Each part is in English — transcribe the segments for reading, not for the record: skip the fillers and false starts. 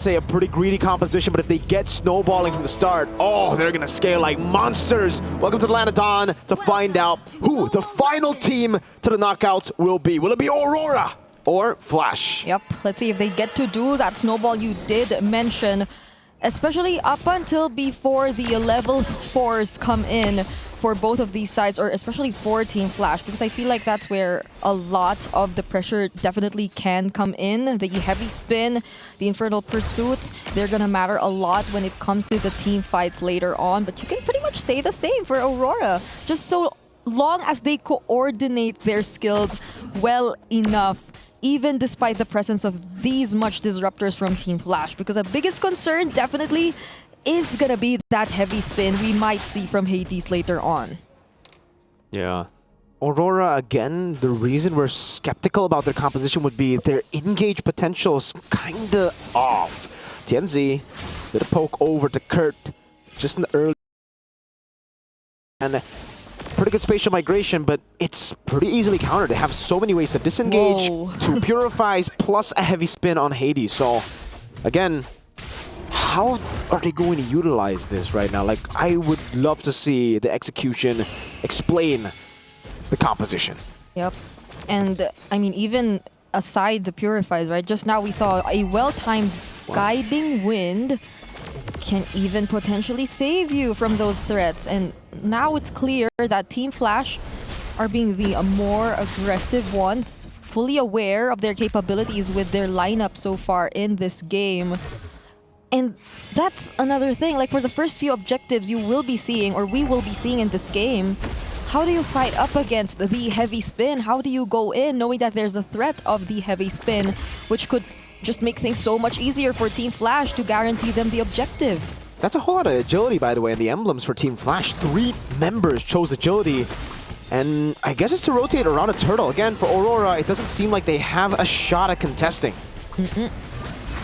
say a pretty greedy composition, but if they get snowballing from the start, oh, they're gonna scale like monsters. Welcome to the Land of Dawn to find out who the final team to the knockouts will be. Will it be Aurora or Flash? Yep, let's see if they get to do that snowball you did mention, especially up until before the level 4s come in for both of these sides, or especially for Team Flash, because I feel like that's where a lot of the pressure definitely can come in. The heavy spin, the Infernal Pursuits, they're gonna matter a lot when it comes to the team fights later on, but you can pretty much say the same for Aurora. Just so long as they coordinate their skills well enough, even despite the presence of these much disruptors from Team Flash, because the biggest concern definitely is gonna be that heavy spin we might see from Hades later on. Yeah. Aurora, again, the reason we're skeptical about their composition would be their engage potential is kinda off. Tianzi did a poke over to Kurt just in the early, and pretty good spatial migration, but it's pretty easily countered. They have so many ways to disengage, to purifies, plus a heavy spin on Hades. So, again, how are they going to utilize this right now? Like, I would love to see the execution explain the composition. Yep. And, I mean, even aside the purifies, right? Just now we saw a well-timed guiding wind can even potentially save you from those threats. And now it's clear that Team Flash are being the more aggressive ones, fully aware of their capabilities with their lineup so far in this game. And that's another thing, like for the first few objectives you will be seeing, or we will be seeing in this game, how do you fight up against the heavy spin? How do you go in knowing that there's a threat of the heavy spin, which could just make things so much easier for Team Flash to guarantee them the objective? That's a whole lot of agility, by the way, in the emblems for Team Flash. 3 members chose agility, and I guess it's to rotate around a turtle. Again, for Aurora, it doesn't seem like they have a shot at contesting.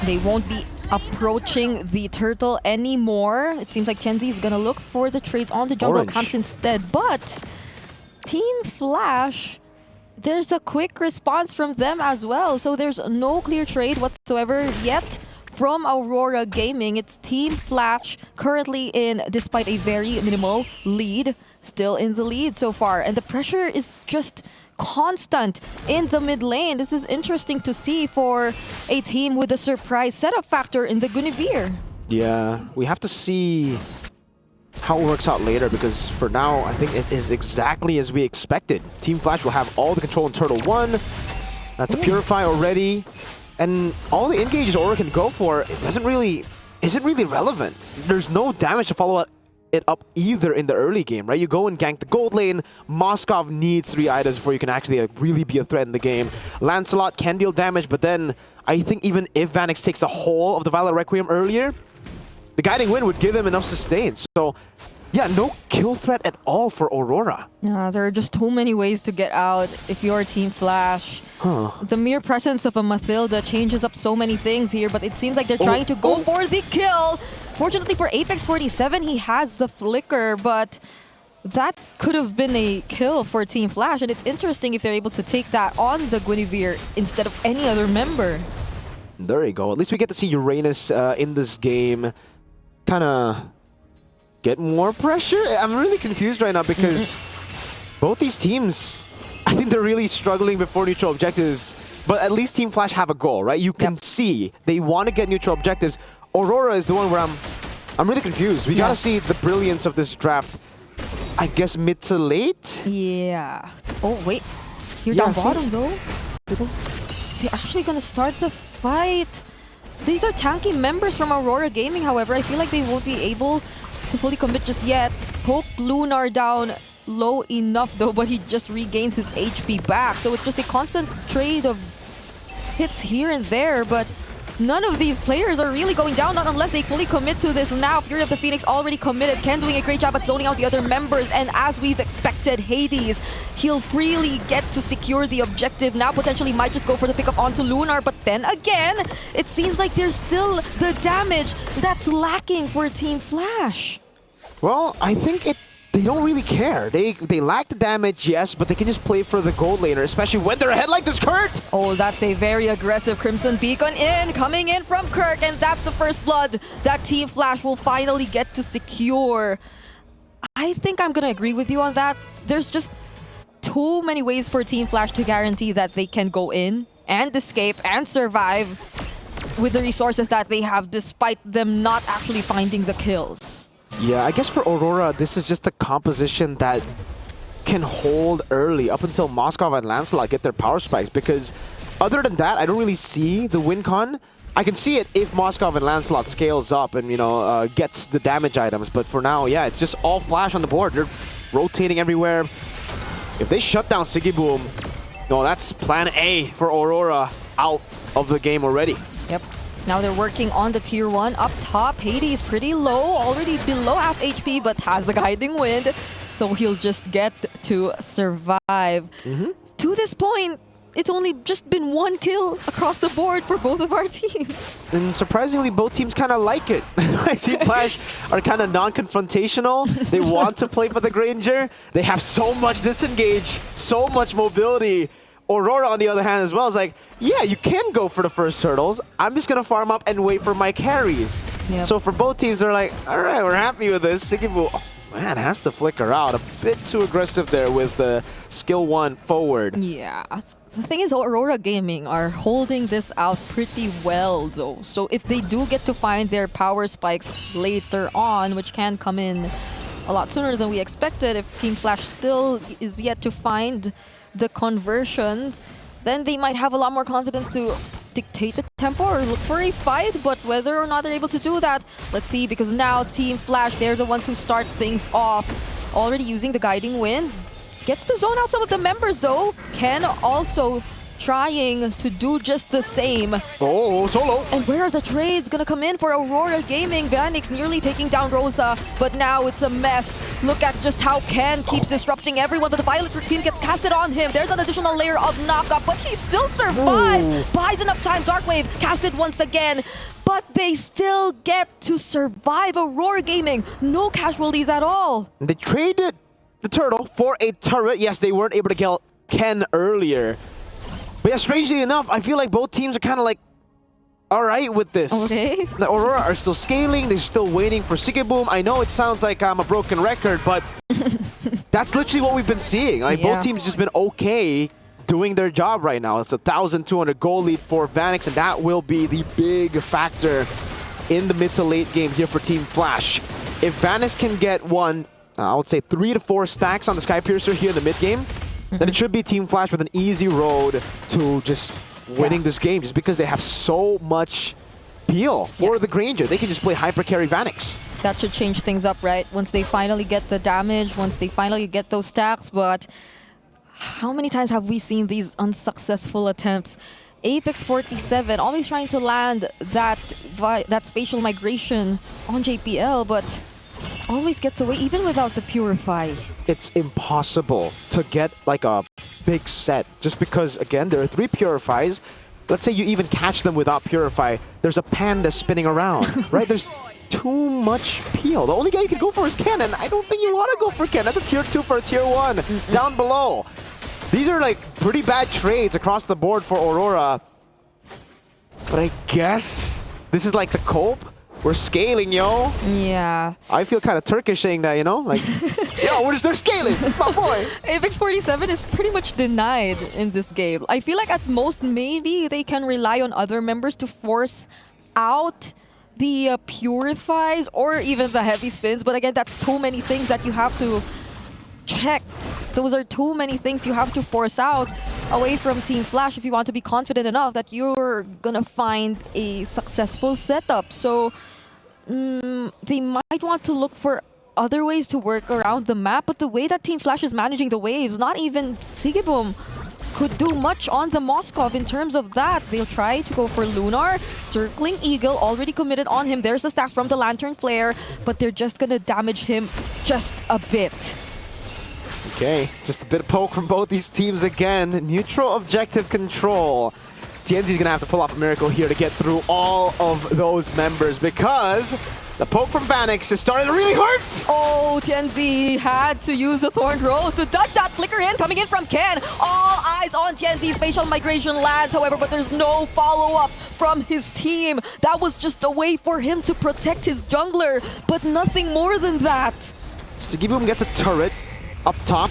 They won't be approaching the turtle anymore. It seems like Tianzi is gonna look for the trades on the jungle camps instead, but Team Flash, there's a quick response from them as well, so there's no clear trade whatsoever yet from Aurora Gaming. It's Team Flash currently in, despite a very minimal lead, still in the lead so far, and the pressure is just constant in the mid lane. This is interesting to see for a team with a surprise setup factor in the Guinevere. Yeah, we have to see how it works out later, because for now, I think it is exactly as we expected. Team Flash will have all the control in Turtle 1. That's a Purify already. And all the engages Aurora can go for, it isn't really relevant. There's no damage to follow it up either in the early game, right? You go and gank the gold lane. Moskov needs 3 items before you can actually really be a threat in the game. Lancelot can deal damage, but then I think even if Vanix takes the whole of the Violet Requiem earlier, the Guiding Wind would give him enough sustain. So yeah, no kill threat at all for Aurora. Yeah, there are just too many ways to get out if you're Team Flash. The mere presence of a Mathilda changes up so many things here, but it seems like they're trying to go for the kill. Fortunately for Apex 47, he has the flicker, but that could have been a kill for Team Flash, and it's interesting if they're able to take that on the Guinevere instead of any other member. There you go. At least we get to see Uranus in this game kind of get more pressure. I'm really confused right now because both these teams, I think they're really struggling before neutral objectives, but at least Team Flash have a goal, right? You can see they want to get neutral objectives. Aurora is the one where I'm really confused. We gotta see the brilliance of this draft, I guess mid to late? Yeah. Oh, wait. Here down bottom, though. They're actually gonna start the fight. These are tanky members from Aurora Gaming, however. I feel like they won't be able to fully commit just yet. Poke Lunar down low enough, though, but he just regains his HP back. So it's just a constant trade of hits here and there, but none of these players are really going down, not unless they fully commit to this now. Fury of the Phoenix already committed. Ken doing a great job at zoning out the other members. And as we've expected, Hades, he'll freely get to secure the objective. Now potentially might just go for the pickup onto Lunar. But then again, it seems like there's still the damage that's lacking for Team Flash. Well, I think it they don't really care. They lack the damage, yes, but they can just play for the gold laner, especially when they're ahead like this, Kurt! Oh, that's a very aggressive Crimson Beacon coming in from Kirk, and that's the first blood that Team Flash will finally get to secure. I think I'm gonna agree with you on that. There's just too many ways for Team Flash to guarantee that they can go in and escape and survive with the resources that they have, despite them not actually finding the kills. Yeah, I guess for Aurora, this is just the composition that can hold early up until Moskov and Lancelot get their power spikes, because other than that, I don't really see the win con. I can see it if Moskov and Lancelot scales up and, you know, gets the damage items, but for now, yeah, it's just all Flash on the board. They're rotating everywhere. If they shut down Sigiboom, no, that's plan A for Aurora out of the game already. Yep. Now they're working on the tier 1. Up top, Hades pretty low, already below half HP, but has the Guiding Wind, so he'll just get to survive. To this point, it's only just been 1 kill across the board for both of our teams. And surprisingly, both teams kind of like it. Team Flash are kind of non-confrontational. They want to play for the Granger. They have so much disengage, so much mobility. Aurora, on the other hand, as well, is like, yeah, you can go for the first turtles. I'm just going to farm up and wait for my carries. Yep. So for both teams, they're like, all right, we're happy with this. Sigibu, oh, man, has to flicker out. A bit too aggressive there with the skill 1 forward. Yeah. The thing is, Aurora Gaming are holding this out pretty well, though. So if they do get to find their power spikes later on, which can come in a lot sooner than we expected, if Team Flash still is yet to find the conversions, then they might have a lot more confidence to dictate the tempo or look for a fight. But whether or not they're able to do that, let's see, because now Team Flash, they're the ones who start things off, already using the Guiding Wind. Gets to zone out some of the members, though. Ken also trying to do just the same. Oh, solo. And where are the trades gonna come in for Aurora Gaming? Vanix nearly taking down Rosa, but now it's a mess. Look at just how Ken keeps disrupting everyone, but the Violet Requiem gets casted on him. There's an additional layer of knockup, but he still survives. Ooh. Buys enough time. Darkwave casted once again, but they still get to survive. Aurora Gaming, no casualties at all. They traded the turtle for a turret. Yes, they weren't able to kill Ken earlier. But yeah, strangely enough, I feel like both teams are kind of like, all right with this. Okay. The Aurora are still scaling. They're still waiting for Sigiboom. I know it sounds like I'm a broken record, but that's literally what we've been seeing. Like, both teams just been okay doing their job right now. It's a 1,200 goal lead for Vanix, and that will be the big factor in the mid to late game here for Team Flash. If Vanix can get I would say 3 to 4 stacks on the Skypiercer here in the mid game, then it should be Team Flash with an easy road to just winning this game, just because they have so much peel for the Granger. They can just play hyper carry Vanix. That should change things up, right? Once they finally get the damage, once they finally get those stacks. But how many times have we seen these unsuccessful attempts? Apex 47 always trying to land that spatial migration on JPL, but always gets away even without the Purify. It's impossible to get like a big set, just because, again, there are 3 Purifies. Let's say you even catch them without Purify. There's a panda spinning around, right? There's too much peel. The only guy you can go for is Ken, and I don't think you want to go for Ken. That's a tier 2 for a tier 1 down below. These are like pretty bad trades across the board for Aurora. But I guess this is like the cope. We're scaling, yo. Yeah. I feel kind of Turkish saying that, you know? Like, yo, they're scaling. My boy. Apex 47 is pretty much denied in this game. I feel like at most, maybe they can rely on other members to force out the Purifies or even the heavy spins. But again, that's too many things that you have to check. Those are too many things you have to force out away from Team Flash if you want to be confident enough that you're gonna find a successful setup. So they might want to look for other ways to work around the map, but the way that Team Flash is managing the waves, not even Sigiboom could do much on the Moskov in terms of that. They'll try to go for Lunar, circling Eagle, already committed on him. There's the stacks from the Lantern Flare, but they're just gonna damage him just a bit. Okay, just a bit of poke from both these teams again. Neutral objective control. TNZ's gonna have to pull off a miracle here to get through all of those members, because The poke from Vanix is starting to really hurt! Oh, Tianzi had to use the Thorn Rose to dodge that flicker in, coming in from Ken. All eyes on Tianzi's facial migration lands, however, but there's no follow-up from his team. That was just a way for him to protect his jungler, but nothing more than that. Sigiboom gets a turret up top.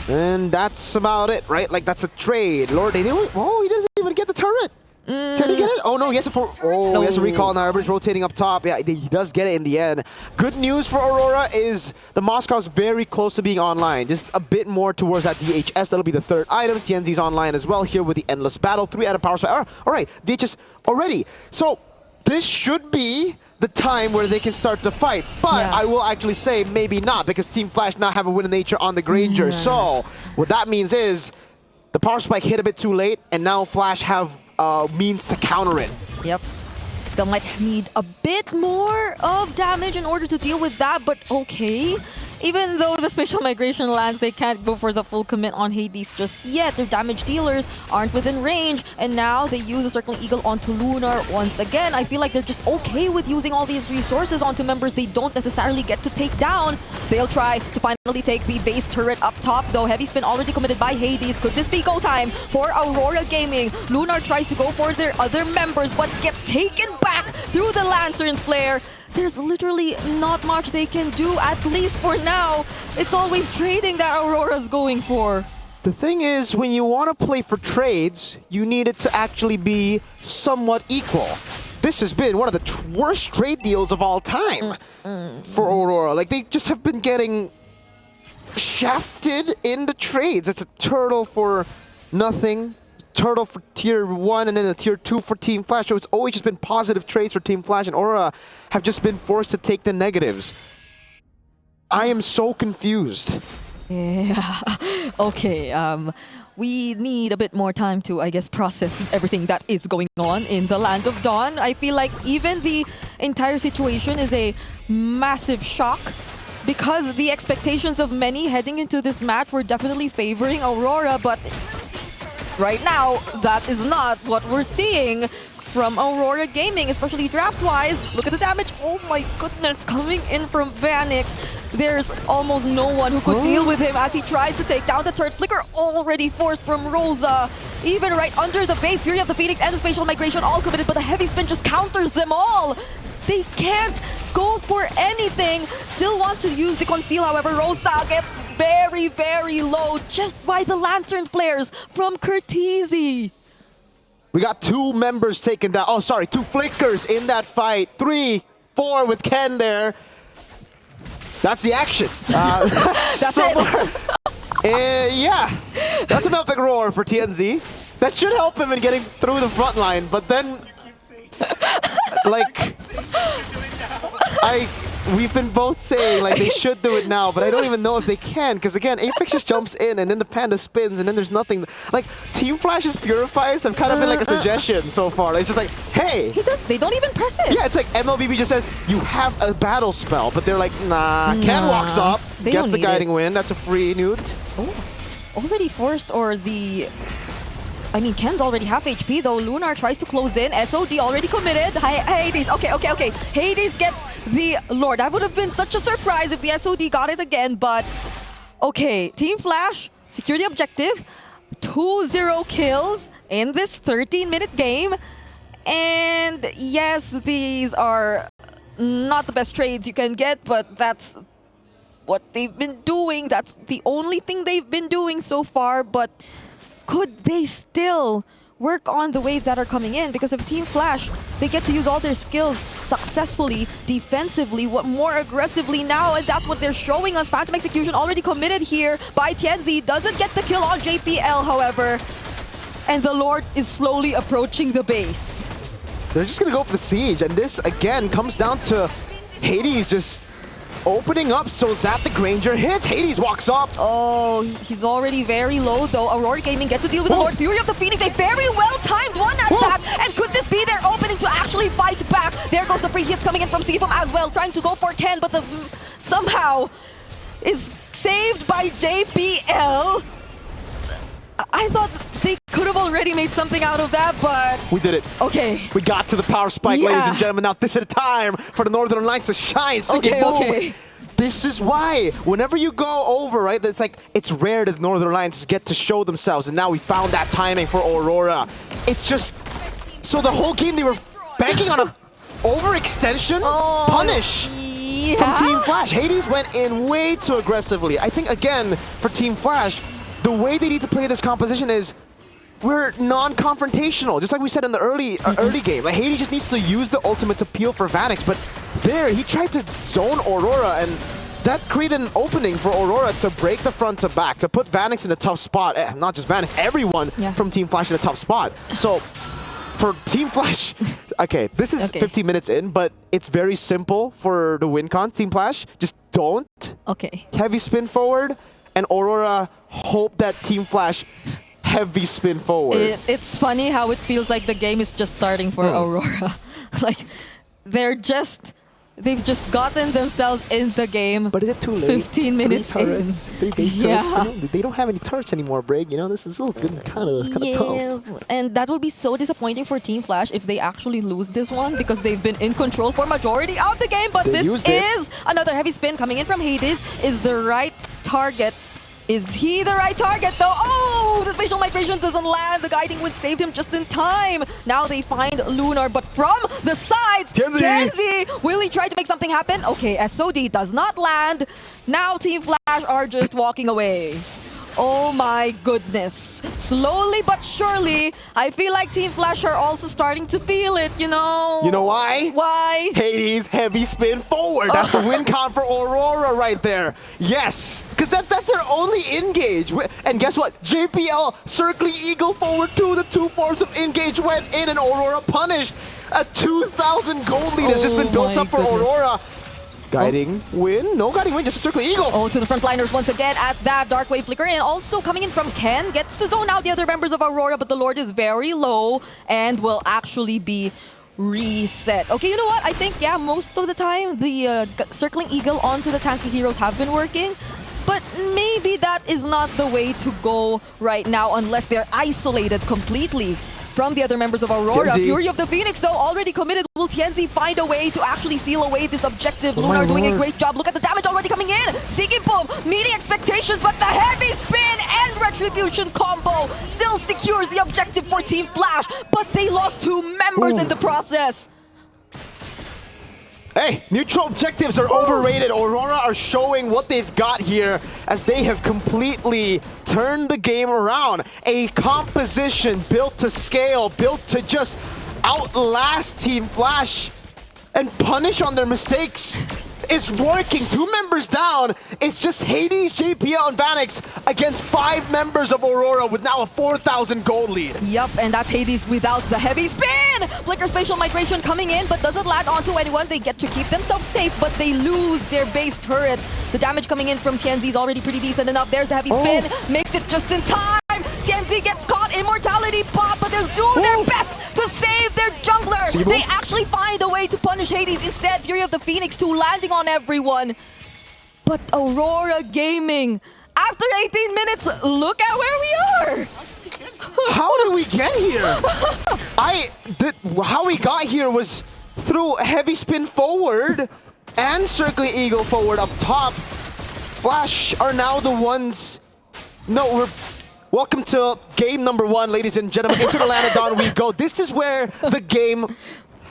And that's about it, right? Like, that's a trade. Lord, he doesn't even get the turret. Can he get it? Oh no, he has a recall now. Everybody's rotating up top. Yeah, he does get it in the end. Good news for Aurora is the Moscow's very close to being online. Just a bit more towards that DHS. That'll be the third item. Tianzi's online as well here with the Endless Battle. 3 out of power spike. All right, DHS already. So this should be the time where they can start to fight. But I will actually say maybe not, because Team Flash now have a win in nature on the Granger. So what that means is the power spike hit a bit too late, and now Flash have means to counter it. Yep. They might need a bit more of damage in order to deal with that, but okay. Even though the spatial migration lands, they can't go for the full commit on Hades just yet. Their damage dealers aren't within range, and now they use the Circling Eagle onto Lunar once again. I feel like they're just okay with using all these resources onto members they don't necessarily get to take down. They'll try to finally take the base turret up top, though. Heavy spin already committed by Hades. Could this be go time for Aurora Gaming? Lunar tries to go for their other members, but gets taken back through the Lantern Flare. There's literally not much they can do, at least for now. It's always trading that Aurora's going for. The thing is, when you want to play for trades, you need it to actually be somewhat equal. This has been one of the worst trade deals of all time for Aurora. Like, they just have been getting shafted into trades. It's a turtle for nothing. Turtle for tier 1 and then a tier 2 for Team Flash. So it's always just been positive trades for Team Flash, and Aurora have just been forced to take the negatives. I am so confused. Yeah. Okay. We need a bit more time to, I guess, process everything that is going on in the Land of Dawn. I feel like even the entire situation is a massive shock, because the expectations of many heading into this match were definitely favoring Aurora, but right now, that is not what we're seeing from Aurora Gaming, especially draft-wise. Look at the damage. Oh my goodness, coming in from Vanix. There's almost no one who could deal with him as he tries to take down the turret. Flicker already forced from Rosa. Even right under the base, Fury of the Phoenix and the spatial migration all committed, but the heavy spin just counters them all. They can't go for anything. Still want to use the conceal, however, Rosa gets very, very low just by the lantern flares from Curtizi. We got 2 members taken down. Oh, sorry, 2 flickers in that fight. 3, 4 with Ken there. That's the action. That's it. Yeah, that's a Melpic Roar for TNZ. That should help him in getting through the front line, but then like, we've been both saying like they should do it now, but I don't even know if they can, because again, Apex just jumps in and then the Panda spins and then there's nothing. Like, Team Flash's Purifies have kind of been like a suggestion so far. It's just like, hey! They don't even press it! Yeah, it's like MLBB just says, you have a battle spell, but they're like, nah. Ken walks up, gets the Guiding Wind, that's a free newt. Oh, already forced, or the... I mean, Ken's already half HP, though. Lunar tries to close in. SOD already committed. Hades. Okay. Hades gets the Lord. That would have been such a surprise if the SOD got it again, but... Okay, Team Flash, secure the objective. 2-0 kills in this 13-minute game. And yes, these are not the best trades you can get, but that's what they've been doing. That's the only thing they've been doing so far, but... Could they still work on the waves that are coming in? Because of Team Flash, they get to use all their skills successfully, defensively, more aggressively now, and that's what they're showing us. Phantom Execution already committed here by Tianzi. Doesn't get the kill on JPL, however. And the Lord is slowly approaching the base. They're just going to go for the siege, and this, again, comes down to Hades just opening up so that the Granger hits. Hades walks up. Oh, he's already very low, though. Aurora Gaming get to deal with the Lord. Fury of the Phoenix, a very well-timed one at that. And could this be their opening to actually fight back? There goes the free hits coming in from Seafoam as well, trying to go for Ken, but the somehow is saved by JPL. I thought they could have already made something out of that, but... We did it. Okay. We got to the power spike, ladies and gentlemen. Now this is the time for the Northern Alliance to shine. Okay. This is why, whenever you go over, right, it's rare that the Northern Alliance get to show themselves, and now we found that timing for Aurora. It's just, so the whole game they were banking on a overextension punish from Team Flash. Hades went in way too aggressively. I think, again, for Team Flash, the way they need to play this composition is we're non-confrontational, just like we said in the early game. Like, Hades just needs to use the ultimate to peel for Vanix, but there, he tried to zone Aurora, and that created an opening for Aurora to break the front to back, to put Vanix in a tough spot. Not just Vanix, everyone from Team Flash in a tough spot. So, for Team Flash, okay, this is 15 minutes in, but it's very simple for the win con. Team Flash, just don't heavy spin forward, and Aurora hope that Team Flash heavy spin forward. It's funny how it feels like the game is just starting for Aurora. Like, they've just gotten themselves in the game. But is it too late? 15 minutes in. 3 base turrets. You know, they don't have any turrets anymore, Brig. You know, this is kind of tough. And that will be so disappointing for Team Flash if they actually lose this one, because they've been in control for majority of the game. But this is another heavy spin coming in from Hades. Is the right target. Is he the right target though? Oh, the spatial migration doesn't land. The guiding wind saved him just in time. Now they find Lunar, but from the sides, Tianzi, will he try to make something happen? Okay, SOD does not land. Now Team Flash are just walking away. Oh my goodness. Slowly but surely, I feel like Team Flash are also starting to feel it, you know? You know why? Why? Hades heavy spin forward. That's the win con for Aurora right there. Yes, because that's their only engage. And guess what? JPL circling Eagle forward too. The 2 forms of engage went in, and Aurora punished. A 2,000 gold lead has just been built up for Aurora. Guiding win? No guiding win, just a circling Eagle. Oh, to the frontliners once again at that Dark Wave Flicker. And also coming in from Ken, gets to zone out the other members of Aurora, but the Lord is very low and will actually be reset. Okay, you know what? I think, yeah, most of the time, the circling Eagle onto the tanky heroes have been working. But maybe that is not the way to go right now unless they're isolated completely from the other members of Aurora. Tianzi. Fury of the Phoenix, though, already committed. Will Tianzi find a way to actually steal away this objective? Lunar doing a great job. Look at the damage already coming in. Seeking Boom, meeting expectations, but the heavy spin and retribution combo still secures the objective for Team Flash, but they lost 2 members in the process. Hey, neutral objectives are overrated. Aurora are showing what they've got here as they have completely turned the game around. A composition built to scale, built to just outlast Team Flash and punish on their mistakes. It's working. 2 members down. It's just Hades, JPL, and Vanix against 5 members of Aurora with now a 4,000 gold lead. Yup, and that's Hades without the heavy spin! Flicker spatial migration coming in, but doesn't land onto anyone. They get to keep themselves safe, but they lose their base turret. The damage coming in from Tianzi is already pretty decent enough. There's the heavy spin. Makes it just in time. Tianzi gets caught. Immortality pop, but they'll do their best to save their jungler. They actually find a way to punish Hades instead. Fury of the Phoenix 2 landing on everyone. But Aurora Gaming, after 18 minutes, look at where we are. How did we get here? How we got here was through heavy spin forward and circling Eagle forward up top. Flash are now the ones. Welcome to game number 1, ladies and gentlemen. Into the land of Dawn we go. This is where the game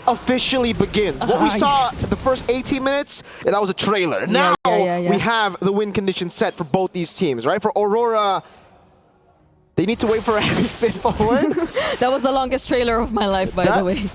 officially begins. What we saw the first 18 minutes, that was a trailer. Now we have the win conditions set for both these teams, right? For Aurora, they need to wait for a heavy spin forward. That was the longest trailer of my life, by the way.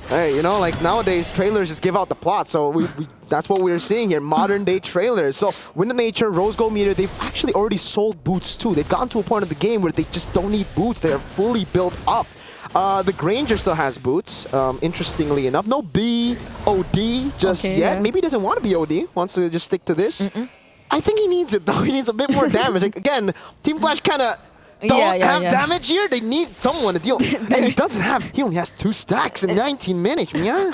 Hey, you know, like nowadays, trailers just give out the plot. So that's what we're seeing here, modern day trailers. So Wind of Nature, Rose Gold Meter, they've actually already sold boots too. They've gotten to a point of the game where they just don't need boots. They are fully built up. The Granger still has boots, interestingly enough. No BOD just yet. Maybe he doesn't want to be OD, wants to just stick to this. I think he needs it though. He needs a bit more damage. Like, again, Team Flash kind of don't have damage here. They need someone to deal. And he doesn't have, he only has 2 stacks in 19 minutes, man.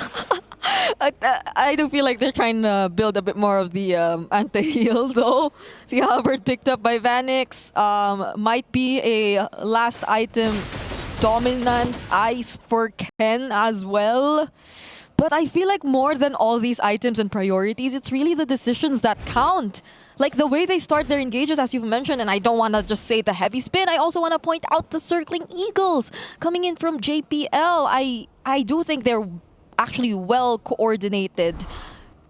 I do feel like they're trying to build a bit more of the anti-heal though. See, Halberd picked up by Vanix. Might be a last item dominance eyes for Ken as well. But I feel like more than all these items and priorities, it's really the decisions that count. Like the way they start their engages, as you've mentioned, and I don't want to just say the heavy spin, I also want to point out the circling eagles coming in from JPL. I do think they're actually well coordinated,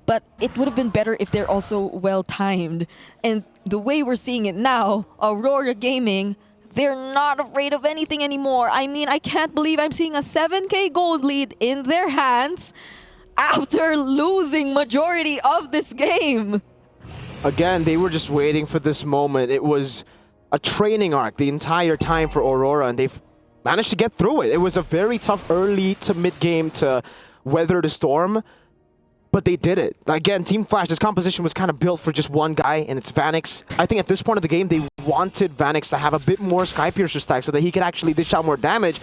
but it would have been better if they're also well timed. And the way we're seeing it now, Aurora Gaming, they're not afraid of anything anymore. I mean, I can't believe I'm seeing a 7K gold lead in their hands after losing majority of this game. Again, they were just waiting for this moment. It was a training arc the entire time for Aurora, and they've managed to get through it. It was a very tough early to mid-game to weather the storm, but they did it. Again, Team Flash, this composition was kind of built for just one guy, and it's Vanix. I think at this point of the game, they wanted Vanix to have a bit more Skypiercer stack so that he could actually dish out more damage.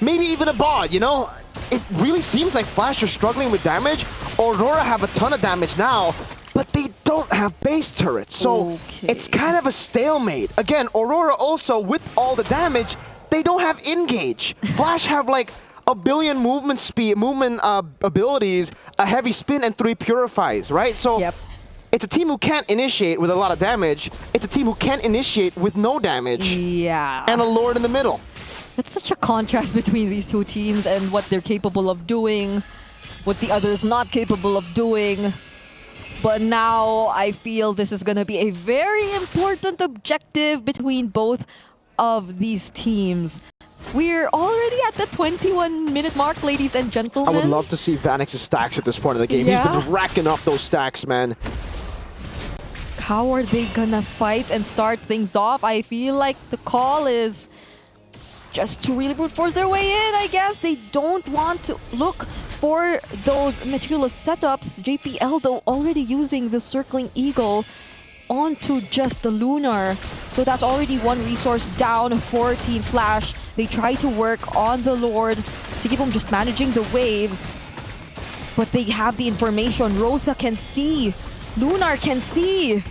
Maybe even a bot, you know? It really seems like Flash are struggling with damage. Aurora have a ton of damage now, but they don't have base turrets, so it's kind of a stalemate. Again, Aurora also, with all the damage, they don't have engage. Flash have like a billion movement speed, abilities, a heavy spin, and 3 purifies, right? So it's a team who can't initiate with a lot of damage. It's a team who can't initiate with no damage. Yeah. And a Lord in the middle. It's such a contrast between these two teams and what they're capable of doing, what the other is not capable of doing. But now I feel this is going to be a very important objective between both of these teams. We're already at the 21-minute mark, ladies and gentlemen. I would love to see Vanix's stacks at this point of the game. Yeah. He's been racking up those stacks, man. How are they gonna fight and start things off? I feel like the call is just to really brute force their way in, I guess. They don't want to look for those meticulous setups. JPL, though, already using the circling eagle onto just the lunar. So that's already one resource down for Team Flash. They try to work on the Lord. Sigibum just managing the waves. But they have the information. Rosa can see. Lunar can see.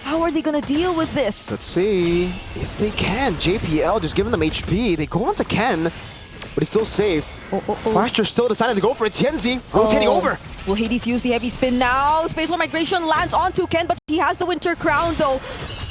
How are they gonna deal with this? Let's see if they can. JPL just giving them HP. They go on to Ken, but he's still safe. Flasher still decided to go for it. Tianzi rotating over. Will Hades use the heavy spin now? Spatial Migration lands onto Ken, but he has the Winter Crown though.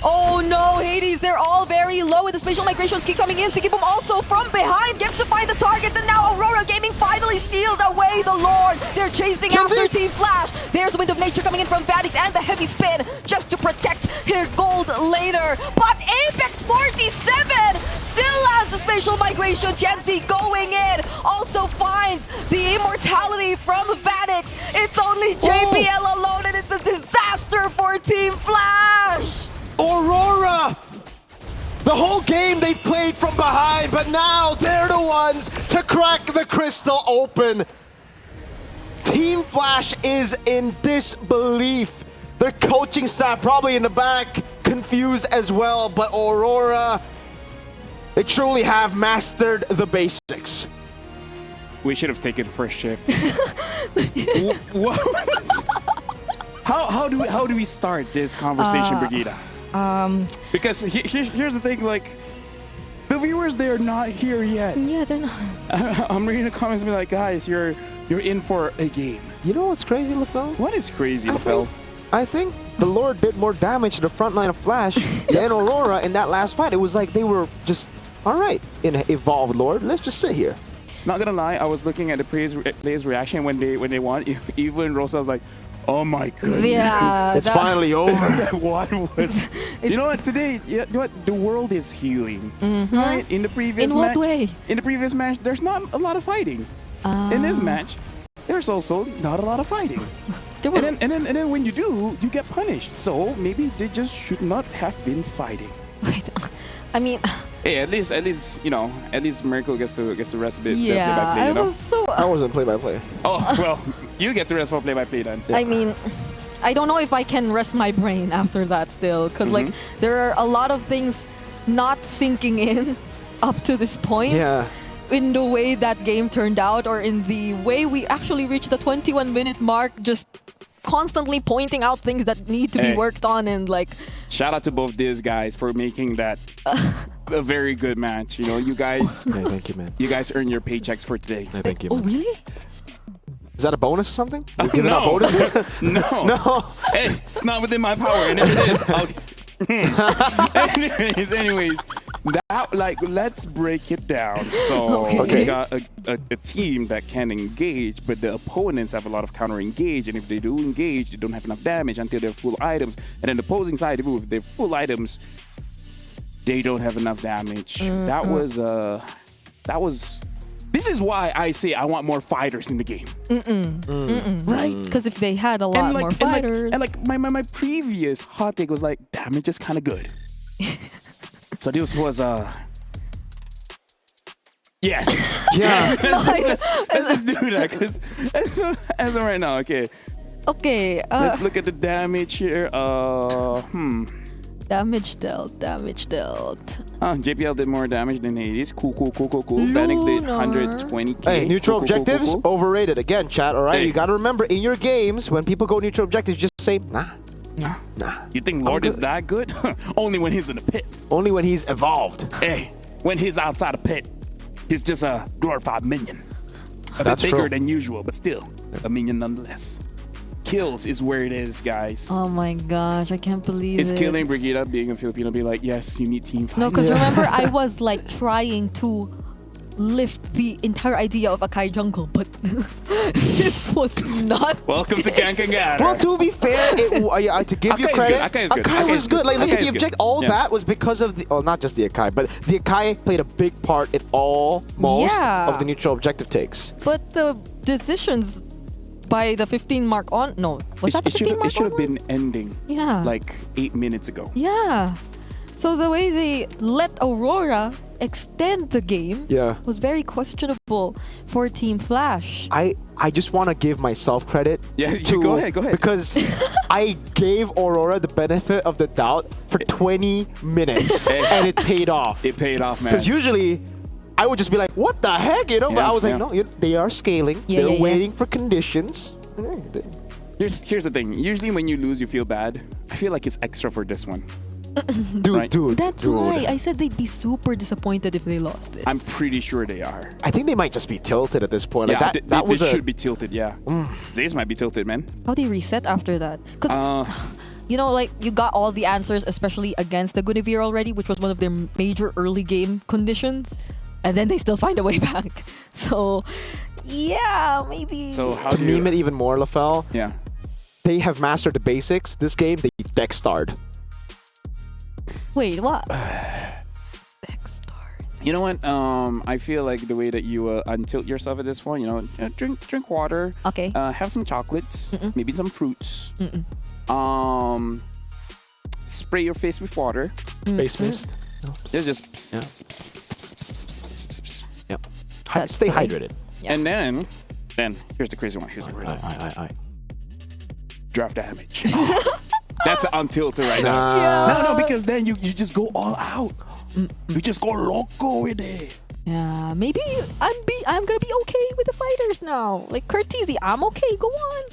Oh no, Hades, they're all very low with the Spatial Migrations keep coming in. Sigibum also from behind gets to find the targets, and now Aurora Gaming finally steals away the Lord. They're chasing after Team Flash. There's the Wind of Nature coming in from Vanix and the heavy spin just to protect their gold later. But Apex 47 still has the Spatial Migration. Tianzi going in, also finds the immortality from Vanix. It's only JPL alone, and it's a disaster for Team Flash. Aurora! The whole game they played from behind, but now they're the ones to crack the crystal open. Team Flash is in disbelief. Their coaching staff probably in the back, confused as well, but Aurora, they truly have mastered the basics. We should have taken first shift. What? How do we start this conversation, Brigida? Because here's the thing, like, the viewers, they're not here yet. Yeah, they're not. I'm reading the comments and be like, guys, you're in for a game. You know what's crazy, LaFell? What is crazy, LaFell? I think the Lord did more damage to the front line of Flash than Aurora in that last fight. It was like they were just, all right, in Evolved Lord, let's just sit here. Not gonna lie, I was looking at the players' reaction when they won. Even Rosa was like, oh my goodness. Yeah. It's finally over. What was... You know what, today, you know what, the world is healing. Right? In the previous match. In what way? In the previous match, there's not a lot of fighting. In this match, there's also not a lot of fighting. There was... and then when you do, you get punished. So maybe they just should not have been fighting. Wait, I mean... Hey, at least you know, at least Miracle gets to rest a bit. Yeah, play by play, you know? I was so... I wasn't play-by-play. Oh, well, you get to rest for play-by-play then. I mean, I don't know if I can rest my brain after that still, because like there are a lot of things not sinking in up to this point. Yeah. In the way that game turned out, or in the way we actually reached the 21-minute mark just constantly pointing out things that need to be worked on and like. Shout out to both these guys for making that a very good match. You know, you guys. Hey, thank you, man. You guys earn your paychecks for today. Hey, thank you. Oh Man. really? Is that a bonus or something? You're giving out bonuses? No. No. Hey, it's not within my power, and if it is, anyways, that let's break it down. So we got a team that can engage, but the opponents have a lot of counter engage, and if they do engage, they don't have enough damage until they're full items. And then the opposing side, even if they're full items, they don't have enough damage. That was. This is why I say I want more fighters in the game. Right? Because if they had a lot more fighters. And my previous hot take was like, damage is kind of good. So this was yes. Yeah. Let's just do that because as of right now, okay. Okay. Let's look at the damage here. Damage dealt. JPL did more damage than Hades. Cool. Phoenix did 120k. Hey, neutral cool, objectives, cool. overrated. Again, chat, all right? Hey. You got to remember, in your games, when people go neutral objectives, just say, nah. You think Lord is that good? Only when he's in the pit. Only when he's evolved. Hey, when he's outside the pit, he's just a glorified minion. A bit bigger than usual, but still a minion nonetheless. Kills is where it is, guys. Oh my gosh, I can't believe it's killing Brigida being a Filipino. Be like, yes, you need team fight. No, because remember, I was like trying to lift the entire idea of Akai jungle, but this was not. Welcome to Gankangan. Well, to be fair, to give you credit, Akai was good. Like, look at the object. All that was because of the, not just the Akai, but the Akai played a big part in most of the neutral objective takes. But the decisions by the 15 mark on, no, was that the 15 mark on? It should have been ending. Yeah. Like 8 minutes ago. Yeah. So the way they let Aurora extend the game was very questionable for Team Flash. I just want to give myself credit. Yeah, go ahead. Because I gave Aurora the benefit of the doubt for 20 minutes and it paid off. It paid off, man. Because usually I would just be like, what the heck, you know? But I was like, no, they are scaling. They're waiting for conditions. Here's the thing. Usually when you lose, you feel bad. I feel like it's extra for this one. Dude. That's why I said they'd be super disappointed if they lost this. I'm pretty sure they are. I think they might just be tilted at this point. Yeah, like they should be tilted, yeah. Zays might be tilted, man. How they reset after that? Because, you know, like, you got all the answers, especially against the Guinevere already, which was one of their major early game conditions. And then they still find a way back. So, yeah, maybe. So how to meme it even more, LaFell, they have mastered the basics. This game, they deck starred. Wait, what? Deck starred. You know what? I feel like the way that you untilt yourself at this point, you know, drink water. Okay. Have some chocolates, maybe some fruits. Spray your face with water. Face mist. Just stay hydrated. Yeah. And then here's the crazy one. Draft damage. That's an untilter right now. No, because then you just go all out. You just go loco with it. Yeah, maybe I'm gonna be okay with the fighters now. Like Curtizi, I'm okay. Go on.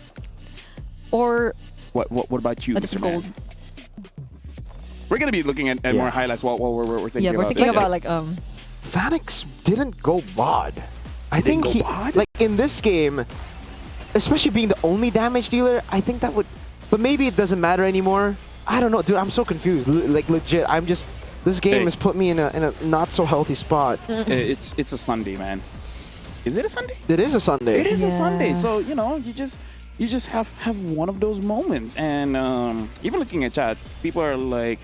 Or what about you, Mr. Gold? Man? We're gonna be looking at more highlights while we're thinking. Yeah, we're thinking about like Phoenix didn't go bod. I think he like in this game, especially being the only damage dealer. I think that would, but maybe it doesn't matter anymore. I don't know, dude. I'm so confused. Like legit, I'm just. This game has put me in a not so healthy spot. It's a Sunday, man. Is it a Sunday? It is a Sunday. It is a Sunday. So you know, you just have one of those moments. And even looking at chat, people are like,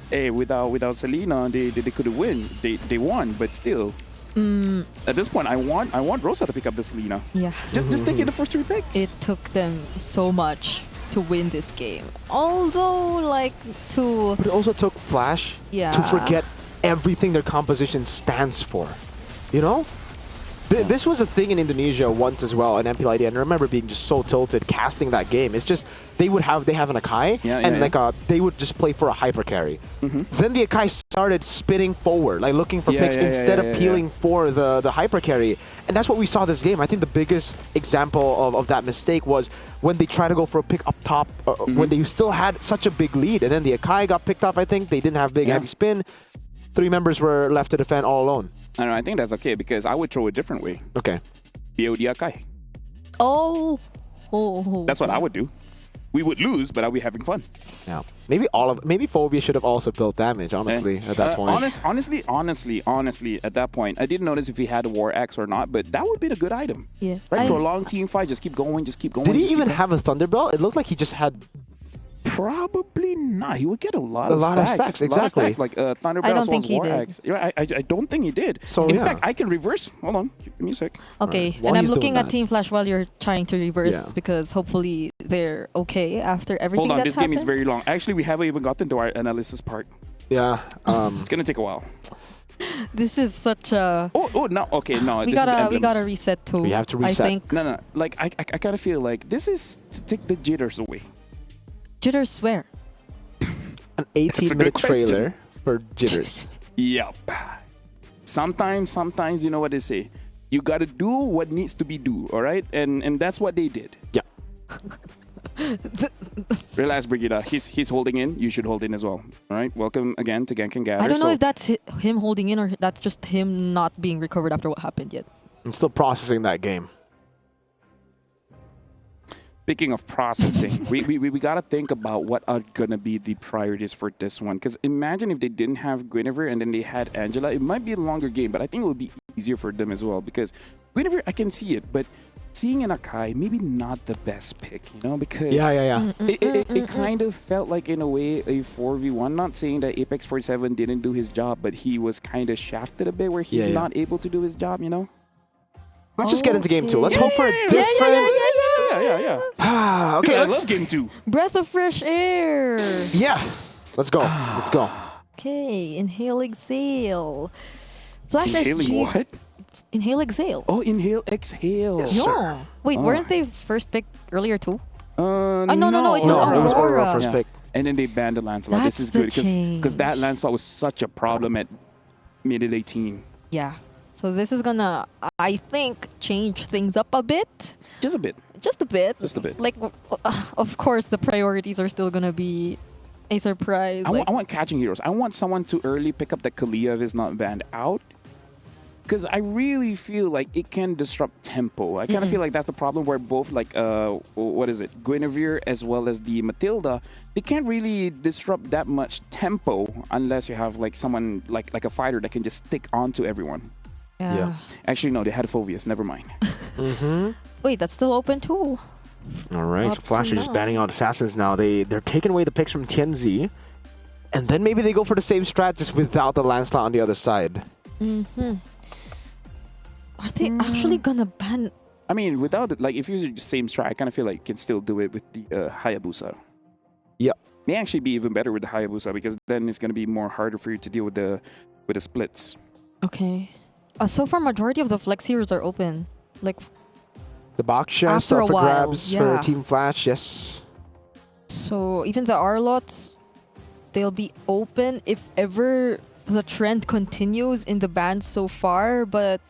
hey, without Selena, they could have win. They won, but still. At this point, I want Rosa to pick up the Selena. Yeah. Just taking the first 3 picks. It took them so much to win this game. Although, like, But it also took Flash to forget everything their composition stands for. You know? This was a thing in Indonesia once as well, an MPLID, and I remember being just so tilted casting that game. It's just, they have an Akai, and they would just play for a hyper carry. Then the Akai started spinning forward, like looking for picks instead of peeling for the hyper carry. And that's what we saw this game. I think the biggest example of that mistake was when they tried to go for a pick up top, when they still had such a big lead. And then the Akai got picked off, I think. They didn't have big heavy spin. 3 members were left to defend all alone. I don't know, I think that's okay because I would throw a different way. Okay. BOD Akai. Oh. That's what I would do. We would lose, but I'll be having fun. Yeah. Maybe Phobia should have also built damage, honestly, at that point. Honestly, at that point, I didn't notice if he had a War Axe or not, but that would have been a good item. Yeah. Right? For a long team fight, just keep going, just keep going. Did he even have a Thunderbolt? It looked like he just had... Probably not. He would get a lot of stacks, exactly. Like Thunderbolt I don't think was he War did. Axe. I don't think he did. So, in fact, I can reverse. Hold on. Give me a sec. Okay, Right. While and I'm he's looking doing at that. Team Flash while you're trying to reverse because hopefully they're okay after everything Hold on, that's this game is happened. very long. Actually, we haven't even gotten to our analysis part. Yeah. It's gonna take a while. This is such a... Oh no. Okay, no. We this is gotta emblems. reset too. We have to reset. I think. No. Like I kind of feel like this is to take the jitters away. Jitters where? An a 18-minute good question. trailer for jitters. Yep. Sometimes you know what they say. You gotta do what needs to be do. All right, and that's what they did. Yeah. Relax, Brigida. He's holding in. You should hold in as well. All right. Welcome again to Gank and Gather. I don't know if that's him holding in or that's just him not being recovered after what happened yet. I'm still processing that game. Speaking of processing, we gotta think about what are gonna be the priorities for this one. Because imagine if they didn't have Guinevere and then they had Angela, it might be a longer game, but I think it would be easier for them as well. Because Guinevere, I can see it, but seeing an Akai, maybe not the best pick, you know? Because it kind of felt like in a way a 4v1. Not saying that Apex 47 didn't do his job, but he was kind of shafted a bit where he's not able to do his job, you know? Let's just get into game 2. Let's hope for a different... Yeah. Okay, I let's... love game 2. Breath of fresh air. Yeah. Let's go. Let's go. Okay, inhale, exhale. Flash Inhaling SG. what? Inhale, exhale. Oh, inhale, exhale. Yes, sir. Wait, weren't they first picked earlier too? No, it was No, it was Aurora. Aurora first pick. And then they banned the Lancelot. That's This is the good because that Lancelot was such a problem at mid 18. Yeah. So this is gonna, I think, change things up a bit. Just a bit. Just a bit. Just a bit. Like, of course, the priorities are still gonna be a surprise. I want catching heroes. I want someone to early pick up the Kalia if it's not banned out. Because I really feel like it can disrupt tempo. I kind of feel like that's the problem where both like, what is it, Guinevere as well as the Matilda, they can't really disrupt that much tempo unless you have like someone like a fighter that can just stick onto everyone. Yeah. Actually, no, they had Phobias. Never mind. Wait, that's still open too. All right, Up so Flash to are just now. banning out Assassins now. They're taking away the picks from Tianzi. And then maybe they go for the same strat just without the Lancelot on the other side. Are they actually gonna ban? I mean, without it, like if you use the same strat, I kind of feel like you can still do it with the Hayabusa. Yep. May actually be even better with the Hayabusa because then it's gonna be more harder for you to deal with the splits. Okay. So far, majority of the flex heroes are open. Like, The box chest After up a for while, grabs yeah. for Team Flash, yes. so even the Arlots, they'll be open if ever the trend continues in the bans so far. But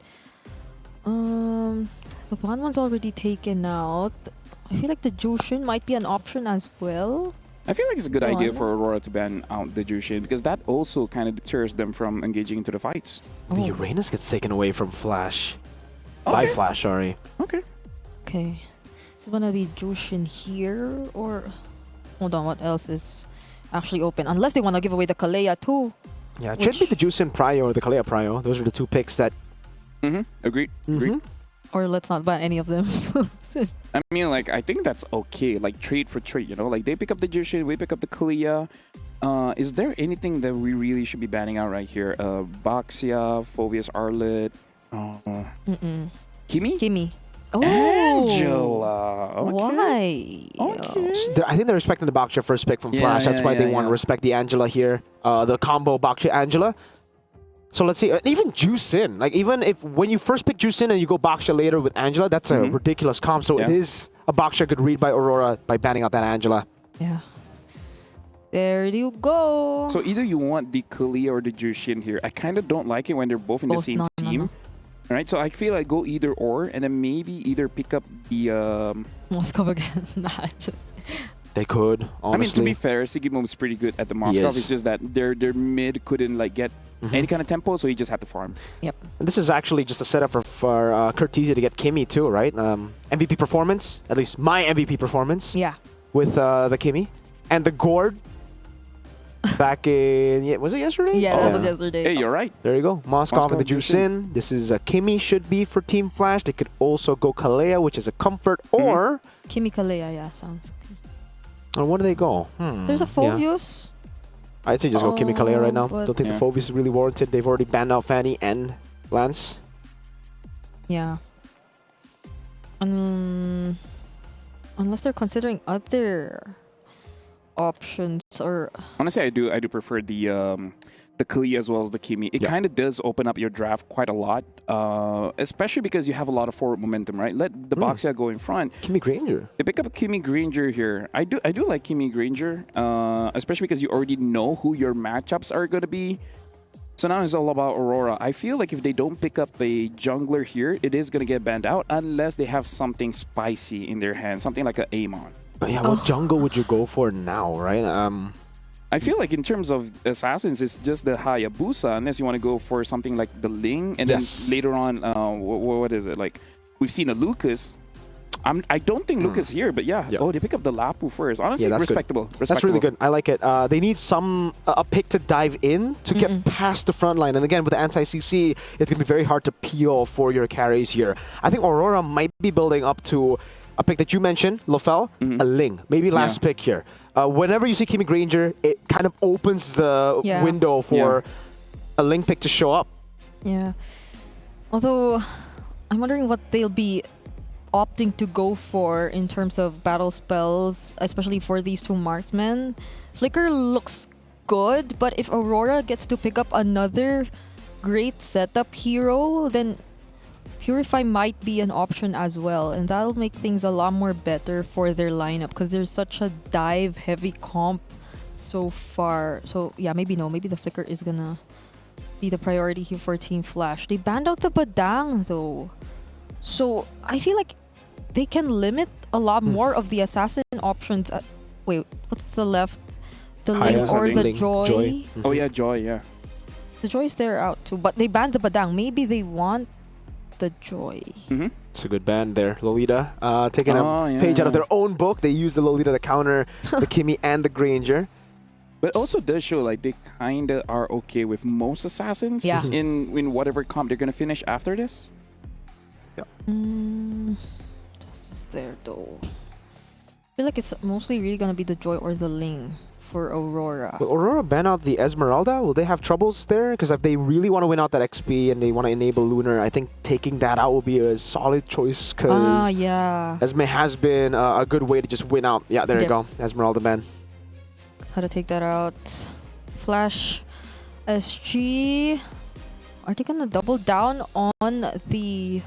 the one one's already taken out. I feel like the Jushin might be an option as well. I feel like it's a good idea One. for Aurora to ban out the Jushin because that also kind of deters them from engaging into the fights. The Oh. Uranus gets taken away from Flash. Okay. By Flash, sorry. Okay. Okay. Is it gonna be Jushin here or... Hold on, what else is actually open? Unless they want to give away the Kalea too. Yeah, it should be the Juicin Prio or the Kalea Prio. Those are the two picks that... Agreed. Agreed. Or let's not ban any of them. I mean, like, I think that's okay. Like, trade for trade, you know? Like, they pick up the Jushin, we pick up the Kalia. Is there anything that we really should be banning out right here? Boxia, Phobias Arlet, Kimi? Gimme. Oh. Angela. Okay. Why? Okay. I think they're respecting the Boxer first pick from Yeah, Flash. That's yeah, why they yeah, want to yeah. respect the Angela here. The combo Boxer Angela. So let's see. Even Juicin. Like, even if when you first pick Juicin and you go Boxer later with Angela, that's a ridiculous comp. So Yeah. it is a Boxer could read by Aurora by banning out that Angela. Yeah. There you go. So either you want the Kalia or the Jushin here. I kind of don't like it when they're both in the same team. All right, so I feel like go either or, and then maybe either pick up the Moscow again. They could, honestly. I mean, to be fair, Sigmund was pretty good at the Moscow. It's just that their mid couldn't like get any kind of tempo, so he just had to farm. Yep. And this is actually just a setup for Curtizia to get Kimmy too, right? MVP performance, at least my MVP performance. Yeah. With the Kimmy and the Gord. Back in, was it yesterday? Yeah, that was yesterday. Hey, you're right. There you go. Moscow and the Juicin. This is a Kimmy should be for Team Flash. They could also go Kalea, which is a comfort, or... Kimmy Kalea, yeah, sounds good. Or where do they go? There's a Phobius. I'd say just go Kimmy Kalea right now. but- Don't think the Phobius is really warranted. They've already banned out Fanny and Lance. Yeah. Unless they're considering other options or Honestly, I do prefer the Kalia as well as the Kimmy. It kind of does open up your draft quite a lot, especially because you have a lot of forward momentum, right? Let the Boxia go in front. Kimmy Granger. They pick up a Kimmy Granger here. I do like Kimmy Granger, especially because you already know who your matchups are going to be. So now it's all about Aurora. I feel like if they don't pick up a jungler here, it is going to get banned out unless they have something spicy in their hand, something like an Amon. But yeah, what jungle would you go for now, right? I feel like in terms of assassins, it's just the Hayabusa, unless you want to go for something like the Ling, and then later on, what is it? Like, we've seen a Lucas. I don't think Lucas here, but oh, they pick up the Lapu first. Honestly, that's respectable. That's really good. I like it. They need a pick to dive in to get past the front line. And again, with the anti-CC, it's going to be very hard to peel for your carries here. I think Aurora might be building up to a pick that you mentioned, Lofel, a Ling. Maybe last pick here. Whenever you see Kimmy Granger, it kind of opens the window for a Ling pick to show up. Yeah. Although, I'm wondering what they'll be opting to go for in terms of battle spells, especially for these two marksmen. Flicker looks good, but if Aurora gets to pick up another great setup hero, then Purify might be an option as well, and that'll make things a lot more better for their lineup because there's such a dive heavy comp so far. So yeah, maybe the Flicker is gonna be the priority here for Team Flash. They banned out the Badang though, so I feel like they can limit a lot more of the assassin options. Wait, what's the left? The Ling or the Joy? Oh yeah, Joy, yeah. The Joy's there out too, but they banned the Badang. Maybe they want the Joy. It's a good band there. Lolita taking a page out of their own book. They use the Lolita to counter the Kimmy and the Granger. But it also does show like they kind of are okay with most assassins in whatever comp they're going to finish after this. Yeah. That's just there though. I feel like it's mostly really going to be the Joy or the Ling for Aurora. Will Aurora ban out the Esmeralda? Will they have troubles there? Because if they really want to win out that XP and they want to enable Lunar, I think taking that out will be a solid choice because Esme has been a good way to just win out. Yeah, there you go. Esmeralda ban. How to take that out. Flash, SG. Are they going to double down on the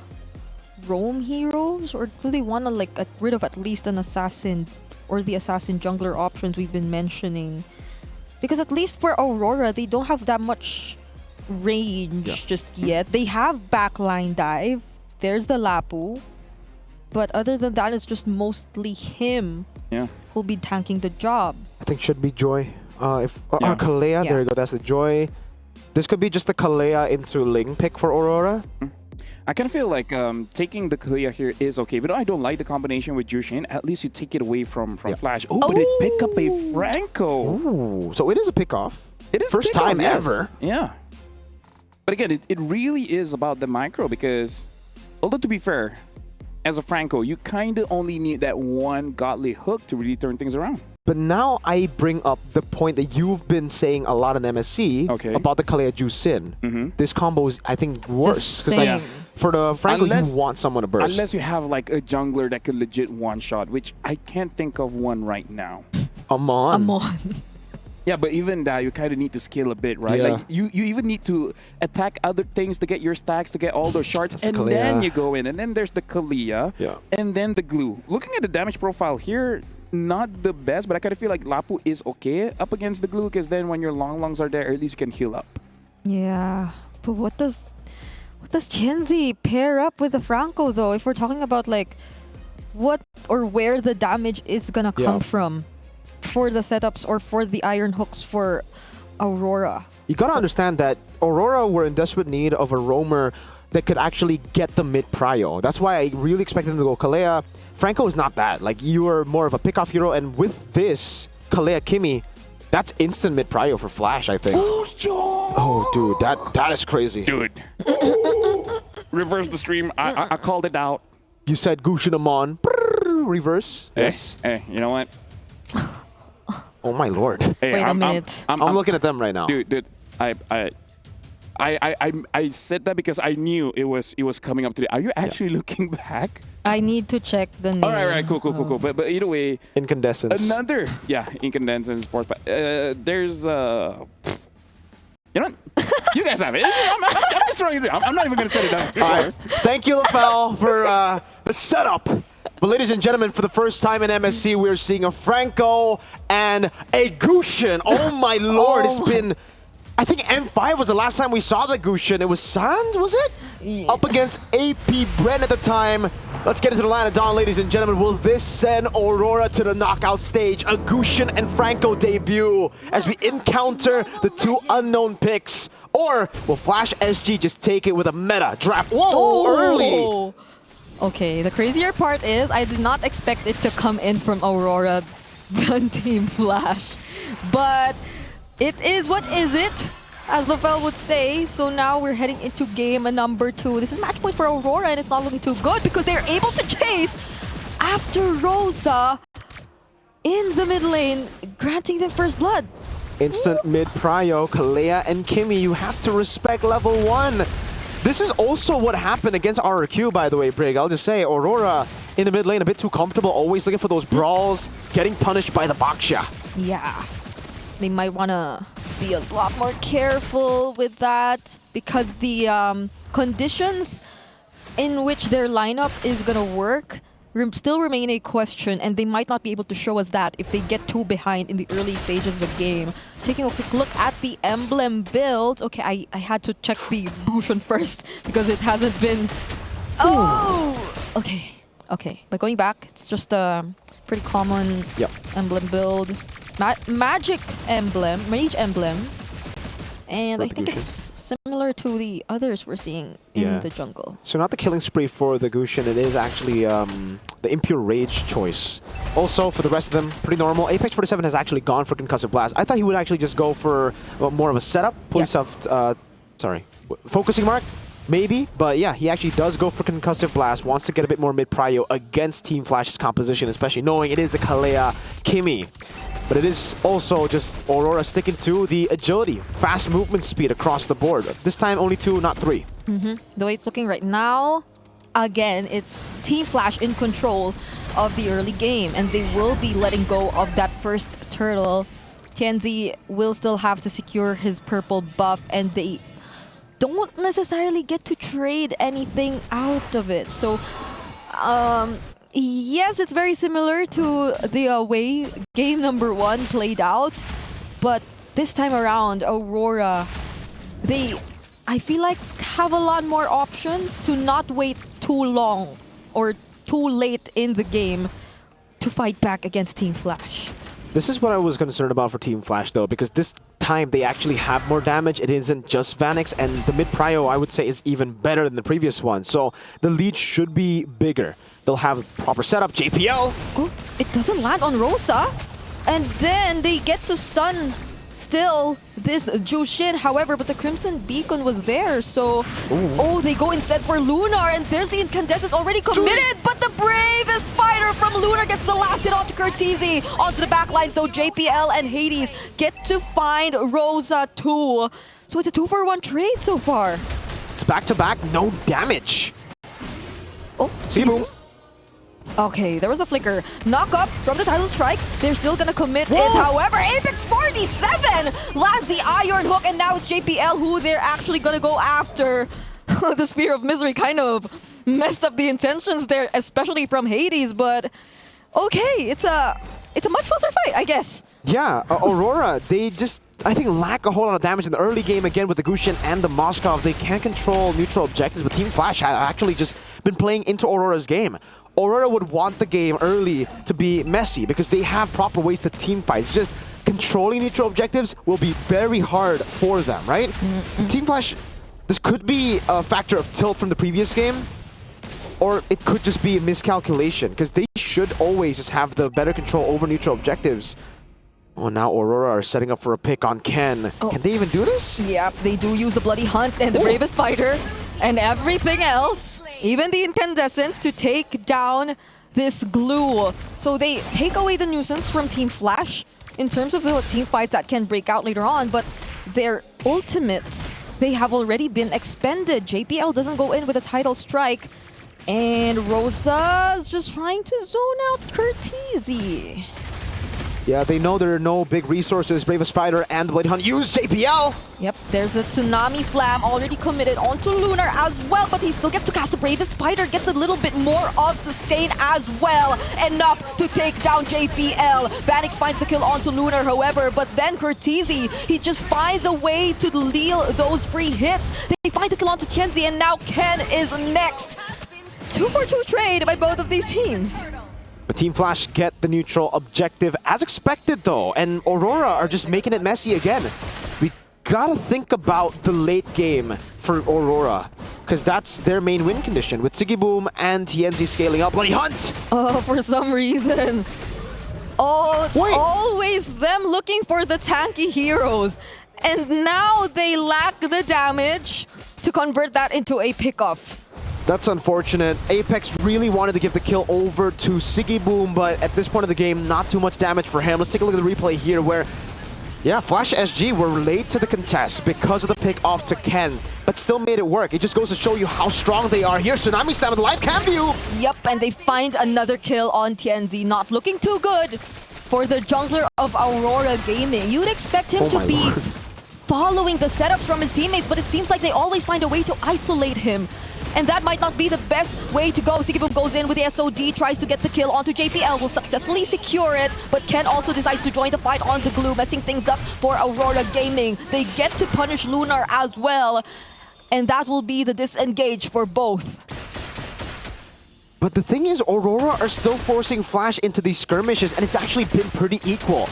roam heroes? Or do they want to like get rid of at least an assassin or the assassin jungler options we've been mentioning? Because at least for Aurora, they don't have that much range just yet. They have backline dive. There's the Lapu. But other than that, it's just mostly him who'll be tanking the job. I think should be Joy. Kalea, there you go. That's the Joy. This could be just a Kalea into Ling pick for Aurora. I kind of feel like taking the Kalia here is okay. But I don't like the combination with Jushin. At least you take it away from Flash. Oh, but it pick up a Franco. Ooh, so it is a pick-off. It is first time ever. Yeah. But again, it really is about the micro because, although to be fair, as a Franco, you kind of only need that one godly hook to really turn things around. But now I bring up the point that you've been saying a lot in MSC about the Kalea Juicin. This combo is, I think, worse. Because for the Franco, you want someone to burst. Unless you have like a jungler that could legit one-shot, which I can't think of one right now. Amon. Yeah, but even that, you kind of need to scale a bit, right? Like you even need to attack other things to get your stacks, to get all those shards, and then you go in. And then there's the Kalia, and then the glue. Looking at the damage profile here, not the best, but I kind of feel like Lapu is okay up against the glue because then when your longs are there, at least you can heal up. Yeah, but what does Tianzi pair up with the Franco though? If we're talking about like what or where the damage is gonna come from for the setups or for the iron hooks for Aurora. You gotta understand that Aurora were in desperate need of a roamer that could actually get the mid prio. That's why I really expected them to go Kalea. Franco is not that. Like, you are more of a pick-off hero, and with this Kalea Kimi, that's instant mid prio for Flash, I think. Oh, dude, that is crazy. Dude. Reverse the stream. I called it out. You said Gushin Amon. Reverse. Yes. Hey, you know what? Oh my lord. Hey, Wait a minute. I'm looking at them right now. Dude, I said that because I knew it was coming up today. Are you actually looking back? I need to check the name. All right, cool. But either way, Incandescence. another incandescence sports. But there's you know, you guys have it. I'm just throwing it. I'm not even gonna set it down. All right. Thank you, LaFell, for the setup. But ladies and gentlemen, for the first time in MSC, we're seeing a Franco and a Gushin. Oh my lord, it's been... I think M5 was the last time we saw the Gushin. It was Sand, was it? Yeah. Up against AP Bren at the time. Let's get into the line of dawn, ladies and gentlemen. Will this send Aurora to the knockout stage? A Gushin and Franco debut as we encounter the two unknown picks. Or will Flash SG just take it with a meta draft? Whoa, early! Okay, the crazier part is I did not expect it to come in from Aurora than Team Flash. But it is what is it, as LaFell would say. So now we're heading into game number 2. This is match point for Aurora, and it's not looking too good because they're able to chase after Rosa in the mid lane, granting them first blood. Instant mid prio, Kalea and Kimi, you have to respect level 1. This is also what happened against RRQ, by the way, Brig. I'll just say, Aurora in the mid lane, a bit too comfortable, always looking for those brawls, getting punished by the Baksha. Yeah, they might want to be a lot more careful with that because the conditions in which their lineup is going to work still remain a question, and they might not be able to show us that if they get too behind in the early stages of the game. Taking a quick look at the emblem build. Okay, I had to check the Bushin first because it hasn't been... Oh! Okay. But going back, it's just a pretty common emblem build. Magic emblem, mage emblem. And I think it's similar to the others we're seeing in the jungle. So not the killing spree for the Gushin, it is actually the Impure Rage choice. Also, for the rest of them, pretty normal. Apex 47 has actually gone for Concussive Blast. I thought he would actually just go for more of a setup. Pull himself, focusing mark, maybe. But yeah, he actually does go for Concussive Blast, wants to get a bit more mid-prio against Team Flash's composition, especially knowing it is a Kalea Kimi. But it is also just Aurora sticking to the agility, fast movement speed across the board. This time only 2, not 3. The way it's looking right now, again, it's Team Flash in control of the early game, and they will be letting go of that first turtle. Tianzi will still have to secure his purple buff, and they don't necessarily get to trade anything out of it. So, yes, it's very similar to the way game number 1 played out, but this time around, Aurora, I feel like, have a lot more options to not wait too long or too late in the game to fight back against Team Flash. This is what I was concerned about for Team Flash, though, because this time they actually have more damage. It isn't just Vanix, and the mid-prio, I would say, is even better than the previous one. So the lead should be bigger. They'll have proper setup. JPL! Oh, it doesn't land on Rosa. And then they get to stun still this Jushin. However, but the Crimson Beacon was there. So, they go instead for Lunar. And there's the Incandescence already committed. But the bravest fighter from Lunar gets the last hit onto Curtizi. Onto the backlines, though, JPL and Hades get to find Rosa too. So it's a 2-for-1 trade so far. It's back-to-back, no damage. Oh, see boom. Okay, there was a flicker. Knock up from the title strike. They're still gonna commit it. However, Apex 47 lands the iron hook, and now it's JPL who they're actually gonna go after. The Spear of Misery kind of messed up the intentions there, especially from Hades, but okay, it's a much closer fight, I guess. Yeah, Aurora, they just, I think, lack a whole lot of damage in the early game again with the Gusion and the Moskov. They can't control neutral objectives, but Team Flash had actually just been playing into Aurora's game. Aurora would want the game early to be messy because they have proper ways to team fight. It's just controlling neutral objectives will be very hard for them, right? Team Flash, this could be a factor of tilt from the previous game, or it could just be a miscalculation because they should always just have the better control over neutral objectives. Oh, now Aurora are setting up for a pick on Ken. Oh. Can they even do this? Yep, they do use the Bloody Hunt and the Bravest Fighter and everything else, even the Incandescence, to take down this glue. So they take away the nuisance from Team Flash in terms of the team fights that can break out later on, but their ultimates, they have already been expended. JPL doesn't go in with a title strike, and Rosa is just trying to zone out Curtizi. Yeah, they know there are no big resources. Bravest Fighter and the Blade Hunt use JPL. Yep, there's the Tsunami Slam already committed onto Lunar as well, but he still gets to cast the Bravest Fighter, gets a little bit more of sustain as well. Enough to take down JPL. Vanix finds the kill onto Lunar, however, but then Curtizi, he just finds a way to deal those free hits. They find the kill onto Tienzi, and now Ken is next. 2-for-2 trade by both of these teams. But Team Flash get the neutral objective as expected though, and Aurora are just making it messy again. We gotta think about the late game for Aurora, because that's their main win condition, with Siggy Boom and Tienzi scaling up. Bloody Hunt! Oh, for some reason. Oh, it's Wait. always them looking for the tanky heroes. And now they lack the damage to convert that into a pickoff. That's unfortunate. Apex really wanted to give the kill over to Siggy Boom, but at this point of the game, not too much damage for him. Let's take a look at the replay here where, yeah, Flash SG were late to the contest because of the pick off to Ken, but still made it work. It just goes to show you how strong they are. Here's Tsunami Slam with the live cam view. Yep, and they find another kill on Tienzi. Not looking too good for the jungler of Aurora Gaming. You'd expect him to be following the setups from his teammates, but it seems like they always find a way to isolate him. And that might not be the best way to go. Siggy Boom goes in with the SOD, tries to get the kill onto JPL, will successfully secure it, but Ken also decides to join the fight on the glue, messing things up for Aurora Gaming. They get to punish Lunar as well, and that will be the disengage for both. But the thing is, Aurora are still forcing Flash into these skirmishes, and it's actually been pretty equal.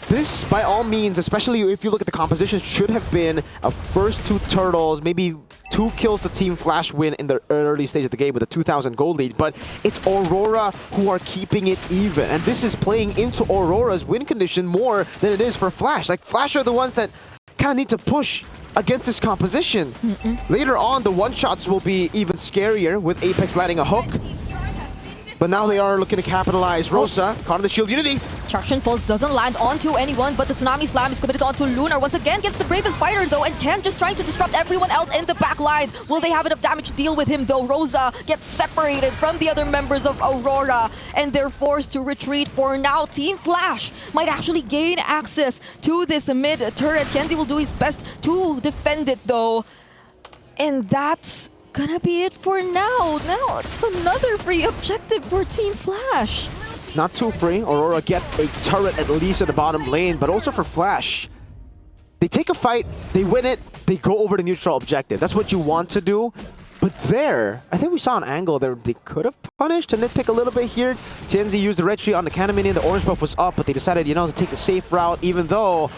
This, by all means, especially if you look at the composition, should have been a first 2 turtles, maybe 2 kills to Team Flash win in the early stage of the game with a 2,000 gold lead, but it's Aurora who are keeping it even, and this is playing into Aurora's win condition more than it is for Flash. Like, Flash are the ones that kind of need to push against this composition. Later on, the one-shots will be even scarier with Apex landing a hook. But now they are looking to capitalize. Rosa, caught in the shield unity. Traction Pulse doesn't land onto anyone, but the Tsunami Slam is committed onto Lunar. Once again, gets the Bravest Fighter though, and Ken just trying to disrupt everyone else in the back lines. Will they have enough damage to deal with him though? Rosa gets separated from the other members of Aurora, and they're forced to retreat for now. Team Flash might actually gain access to this mid turret. Tienzi will do his best to defend it though. And that's gonna be it for now. Now it's another free objective for Team Flash. Not too free. Aurora get a turret at least at the bottom lane, but also for Flash. They take a fight, they win it, they go over the neutral objective. That's what you want to do. But there, I think we saw an angle there they could have punished to nitpick a little bit here. Tienzi used the red tree on the cannon minion, the orange buff was up, but they decided, you know, to take the safe route, even though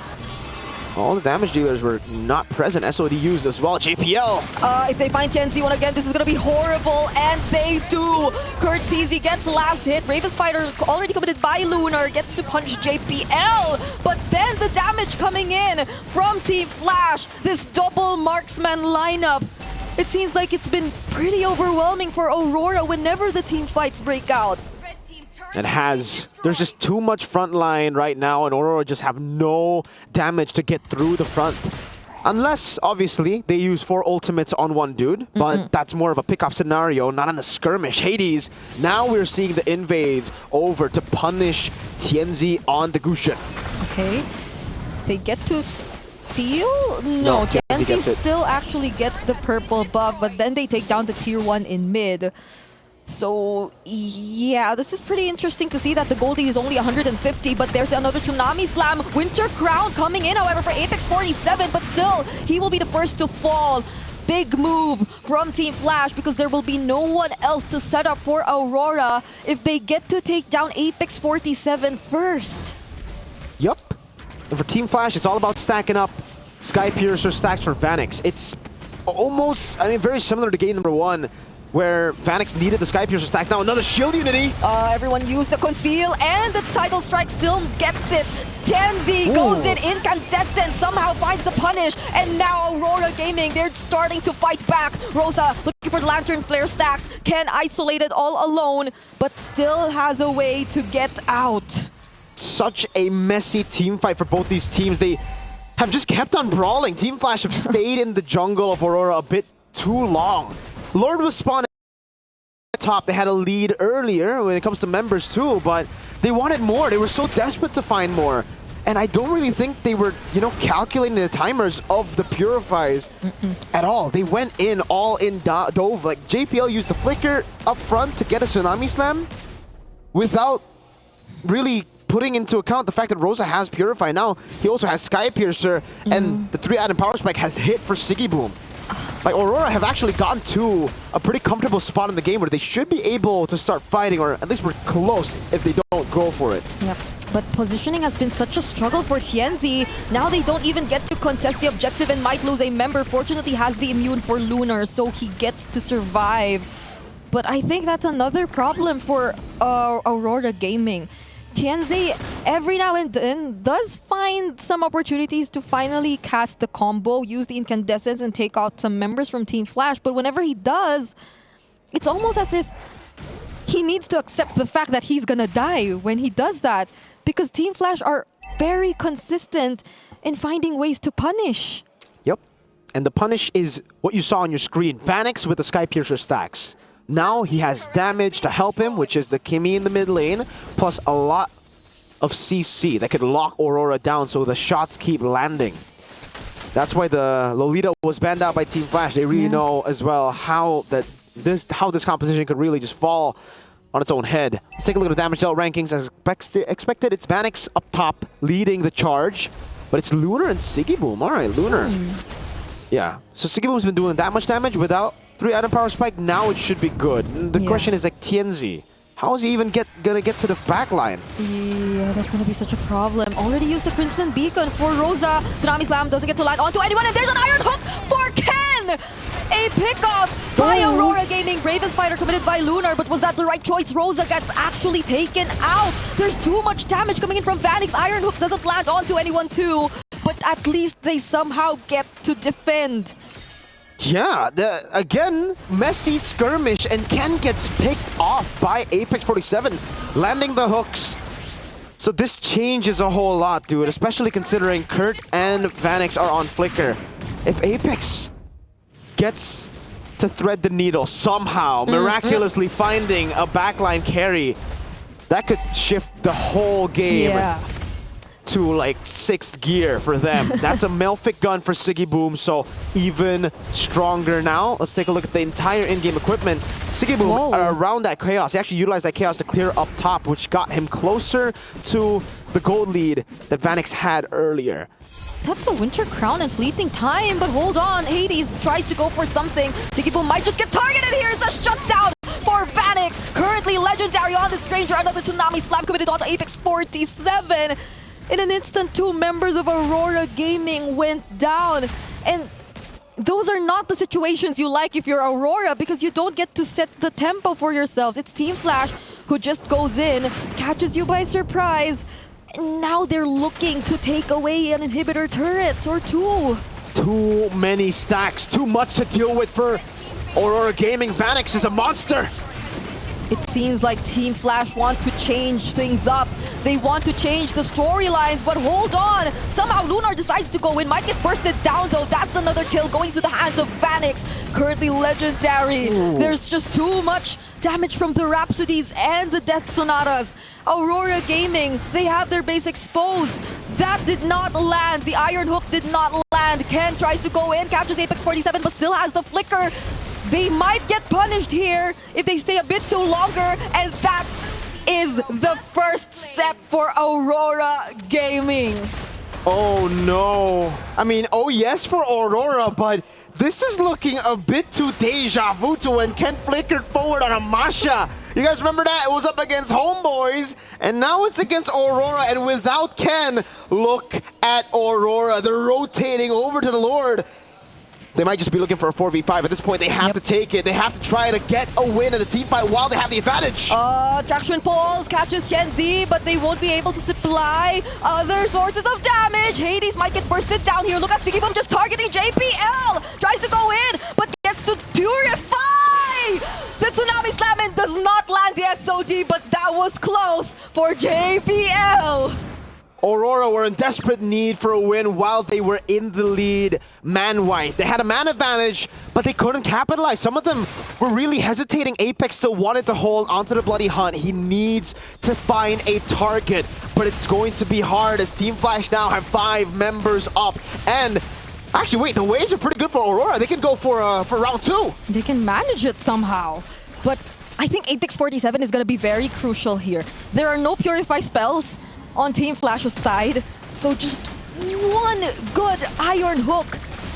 all the damage dealers were not present. SOD used as well. JPL. If they find Tienzi one again, this is going to be horrible. And they do. Curtizi gets last hit. Bravest Fighter already committed by Lunar. Gets to punch JPL. But then the damage coming in from Team Flash. This double marksman lineup. It seems like it's been pretty overwhelming for Aurora whenever the team fights break out. It has. There's just too much front line right now, and Aurora just have no damage to get through the front. Unless, obviously, they use 4 ultimates on one dude, but that's more of a pick-off scenario, not in the skirmish. Hades, now we're seeing the invades over to punish Tienzi on the Gusion. Okay. They get to steal? No, Tienzi still actually gets the purple buff, but then they take down the tier 1 in mid. So, yeah, this is pretty interesting to see that the gold lead is only 150, but there's another Tsunami Slam. Winter Crown coming in, however, for Apex 47, but still, he will be the first to fall. Big move from Team Flash because there will be no one else to set up for Aurora if they get to take down Apex 47 first. Yup. And for Team Flash, it's all about stacking up Sky Piercer stacks for Vanix. It's almost, I mean, very similar to game number 1, where Vanix needed the Sky Piercer stack. Now another shield unity. Everyone used the conceal, and the Tidal Strike still gets it. Tianzi goes in, incandescent, somehow finds the punish, and now Aurora Gaming, they're starting to fight back. Rosa looking for the Lantern Flare stacks, can isolate it all alone, but still has a way to get out. Such a messy team fight for both these teams. They have just kept on brawling. Team Flash have stayed in the jungle of Aurora a bit too long. Lord was spawning at top. They had a lead earlier when it comes to members too, but they wanted more. They were so desperate to find more. And I don't really think they were, you know, calculating the timers of the Purifies at all. They went in, all in dove. Like, JPL used the flicker up front to get a Tsunami Slam without really putting into account the fact that Rosa has Purify. Now, he also has Sky Piercer, and the 3-item Power Spike has hit for Siggy Boom. Like, Aurora have actually gotten to a pretty comfortable spot in the game where they should be able to start fighting, or at least we're close if they don't go for it. Yep. But positioning has been such a struggle for Tianzi. Now they don't even get to contest the objective and might lose a member. Fortunately, has the immune for Lunar, so he gets to survive. But I think that's another problem for Aurora Gaming. Tianzi, every now and then, does find some opportunities to finally cast the combo, use the incandescence, and take out some members from Team Flash. But whenever he does, it's almost as if he needs to accept the fact that he's gonna die when he does that. Because Team Flash are very consistent in finding ways to punish. Yep. And the punish is what you saw on your screen. Vanix with the Sky Piercer stacks. Now he has damage to help him, which is the Kimmy in the mid lane, plus a lot of CC that could lock Aurora down so the shots keep landing. That's why the Lolita was banned out by Team Flash. They really know as well how this composition could really just fall on its own head. Let's take a look at the damage dealt rankings. As expected, it's Vanix up top leading the charge, but it's Lunar and Siggy Boom. All right, Lunar. Yeah, so Siggy Boom's been doing that much damage without 3-item Power Spike. Now it should be good. The question is, like, Tianzi, how is he even gonna get to the back line? Yeah, that's gonna be such a problem. Already used the Crimson Beacon for Rosa. Tsunami Slam doesn't get to land onto anyone, and there's an Iron Hook for Ken! A pickoff by Aurora Gaming. Bravest Fighter committed by Lunar, but was that the right choice? Rosa gets actually taken out. There's too much damage coming in from Vanix. Iron Hook doesn't land onto anyone too, but at least they somehow get to defend. Yeah, again, messy skirmish, and Ken gets picked off by Apex 47, landing the hooks. So this changes a whole lot, dude, especially considering Kurt and Vanix are on flicker. If Apex gets to thread the needle somehow, miraculously finding a backline carry, that could shift the whole game to like 6th gear for them. That's a Melfic gun for Siggy Boom, so even stronger now. Let's take a look at the entire in-game equipment. Siggy Boom around that chaos. He actually utilized that chaos to clear up top, which got him closer to the gold lead that Vanix had earlier. That's a Winter Crown and fleeting time, but hold on. Hades tries to go for something. Siggy Boom might just get targeted here. It's a shutdown for Vanix. Currently legendary on this Granger. Another Tsunami Slam committed onto Apex 47. In an instant, 2 members of Aurora Gaming went down. And those are not the situations you like if you're Aurora, because you don't get to set the tempo for yourselves. It's Team Flash who just goes in, catches you by surprise, and now they're looking to take away an inhibitor turret or 2. Too many stacks, too much to deal with for Aurora Gaming. Vanix is a monster. It seems like Team Flash want to change things up. They want to change the storylines, but hold on. Somehow Lunar decides to go in. Might get bursted down though. That's another kill going to the hands of Vanix. Currently legendary. There's just too much damage from the Rhapsodies and the Death Sonatas. Aurora Gaming, they have their base exposed. That did not land. The Iron Hook did not land. Ken tries to go in, captures Apex 47, but still has the flicker. they might get punished here if they stay a bit too longer, and that is the first step for Aurora Gaming. Oh no. I mean, oh yes for Aurora, but this is looking a bit too deja vu to when Ken flickered forward on a Masha. You guys remember that? It was up against Homeboys, and now it's against Aurora, and without Ken, look at Aurora. They're rotating over to the Lord. They might just be looking for a 4v5. At this point, they have to take it. They have to try to get a win in the team fight while they have the advantage. Traction Pulse catches Tianzi, but they won't be able to supply other sources of damage. Hades might get bursted down here. Look at Sigibum just targeting JPL. Tries to go in, but gets to purify. The Tsunami Slam does not land the SOD, but that was close for JPL. Aurora were in desperate need for a win while they were in the lead man-wise. They had a man advantage, but they couldn't capitalize. Some of them were really hesitating. Apex still wanted to hold onto the bloody hunt. He needs to find a target, but it's going to be hard as Team Flash now have 5 members up. And actually, wait, the waves are pretty good for Aurora. They can go for round 2. They can manage it somehow, but I think Apex 47 is going to be very crucial here. There are no Purify spells on Team Flash's side, so just one good Iron Hook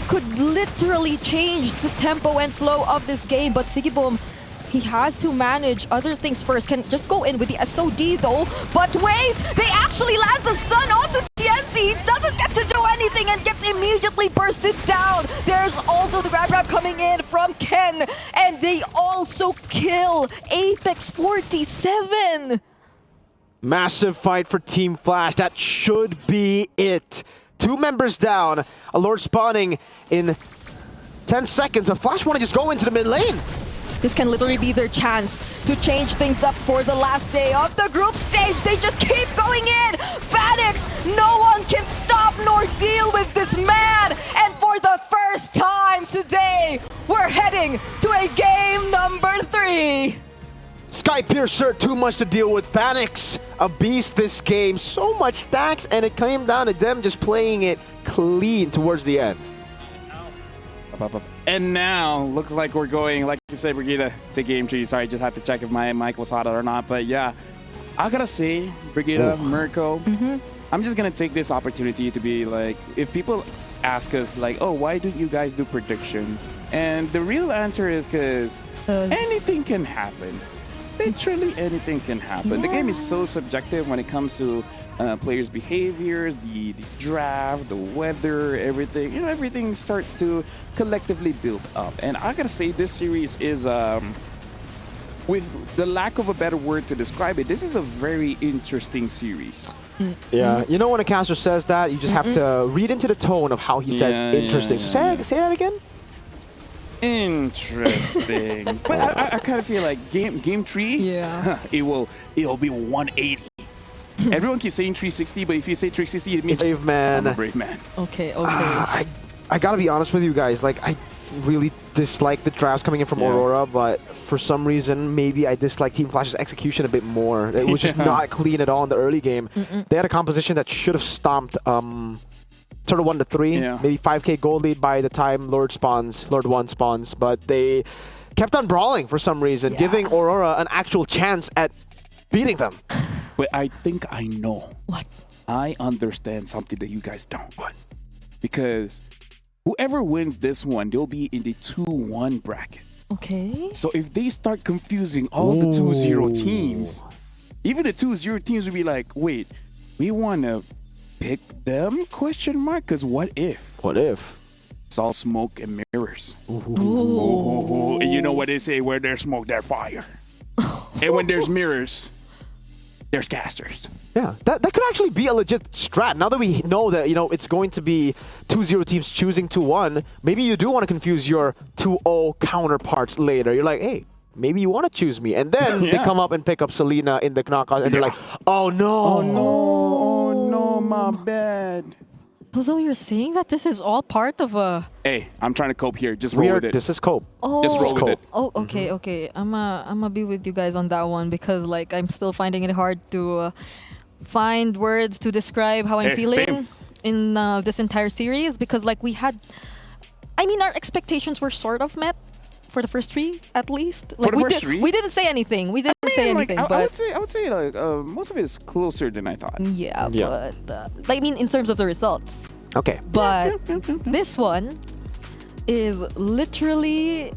could literally change the tempo and flow of this game. But Sigibum, he has to manage other things first. Can just go in with the SOD though, but wait! They actually land the stun onto Tianzi. He doesn't get to do anything and gets immediately bursted down. There's also the grab coming in from Ken, and they also kill Apex 47. Massive fight for Team Flash. That should be it. 2 members down. A Lord spawning in 10 seconds. But Flash want to just go into the mid lane. This can literally be their chance to change things up for the last day of the group stage. They just keep going in. Phoenix, no one can stop nor deal with this man. And for the first time today, we're heading to a game number 3. Skypiercer, too much to deal with. Phoenix, a beast this game. So much stacks, and it came down to them just playing it clean towards the end. And now, looks like we're going, like you said, Brigida, to game 3. Sorry, just had to check if my mic was hot or not. But yeah, I gotta say, Brigida, Mirko, I'm just gonna take this opportunity to be like, if people ask us like, oh, why do you guys do predictions? And the real answer is because anything can happen. Literally anything can happen. The game is so subjective when it comes to players' behaviors, the draft, the weather, everything. You know, everything starts to collectively build up. And I gotta say, this series is, with the lack of a better word to describe it, this is a very interesting series. Yeah, you know when a caster says that, you just have to read into the tone of how he says interesting. So say that again. Interesting. But I kind of feel like game 3, it'll be 180. Everyone keeps saying 360, but if you say 360, it means brave man. I'm a brave man. Okay. I gotta be honest with you guys. Like, I really dislike the drafts coming in from Aurora, but for some reason, maybe I dislike Team Flash's execution a bit more. It was just not clean at all in the early game. They had a composition that should have stomped sort of 1-3, maybe 5k gold lead by the time Lord 1 spawns, but they kept on brawling for some reason, giving Aurora an actual chance at beating them. But I think I know. What? I understand something that you guys don't. What? Because whoever wins this one, they'll be in the 2-1 bracket. Okay. So if they start confusing all the 2-0 teams, even the 2-0 teams will be like, wait, we want to pick them? Question mark? Because what if? What if? It's all smoke and mirrors. Ooh. And you know what they say, where there's smoke, there's fire. And when there's mirrors, there's casters. Yeah, that could actually be a legit strat. Now that we know that, you know, it's going to be 2-0 teams choosing 2-1, maybe you do want to confuse your 2-0 counterparts later. You're like, hey, maybe you want to choose me. And then they come up and pick up Selena in the knockout, and they're like, oh no. Oh no, oh no, my bad. So you're saying that this is all part of a... Hey, I'm trying to cope here. Just roll with it. This is cope. Oh. Just roll with it. Oh, okay, okay. I'ma be with you guys on that one because, like, I'm still finding it hard to find words to describe how I'm feeling in this entire series because, like, we had... I mean, our expectations were sort of met for the first three at least. For the first three? We didn't say anything. We didn't say anything. I But would say like most of it is closer than I thought. yeah, Yeah. but I mean in terms of the results. Okay. But this one is literally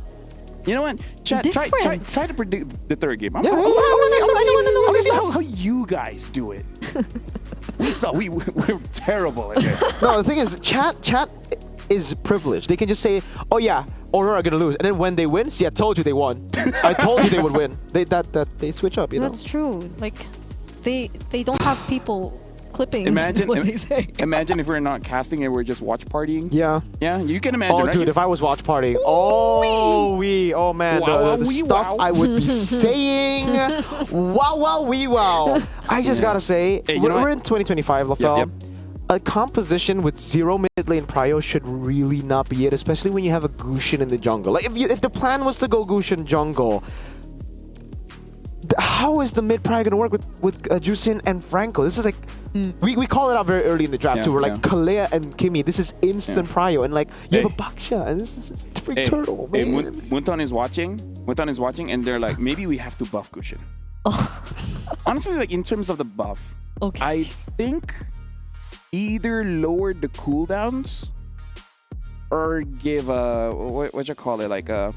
You know what? Chat, try different. to predict the third game. I Yeah, want yeah, to see yeah. how you guys do it. We're terrible at this. No, the thing is, chat is privileged. They can just say, "Oh yeah, Aurora are gonna lose," and then when they win, see, I told you they won. I told you they would win. They switch up, you know. That's true. Like they don't have people clipping Imagine, what they say. imagine if we're not casting and we're just watch partying. Yeah. Yeah, you can imagine. Oh, right? dude, if I was watch partying, oh man, Wow, the wee, stuff wow. I would be saying, wow. I just gotta say, Hey, you know we're what? in 2025, LaFell. Yep. A composition with 0 mid lane prio should really not be it, especially when you have a Gushin in the jungle. Like if the plan was to go Gushin jungle, how is the mid prio gonna work with Jusin and Franco? This is like we call it out very early in the draft Yeah, too. We're like yeah. Kalea and Kimmy. This is instant prio, and like you have a Baksha, and this is a freak turtle, man. Munton is watching. Munton is watching, and they're like, maybe we have to buff Gushin. Honestly, like in terms of the buff, Okay. I think either lower the cooldowns or give a what you call it, like a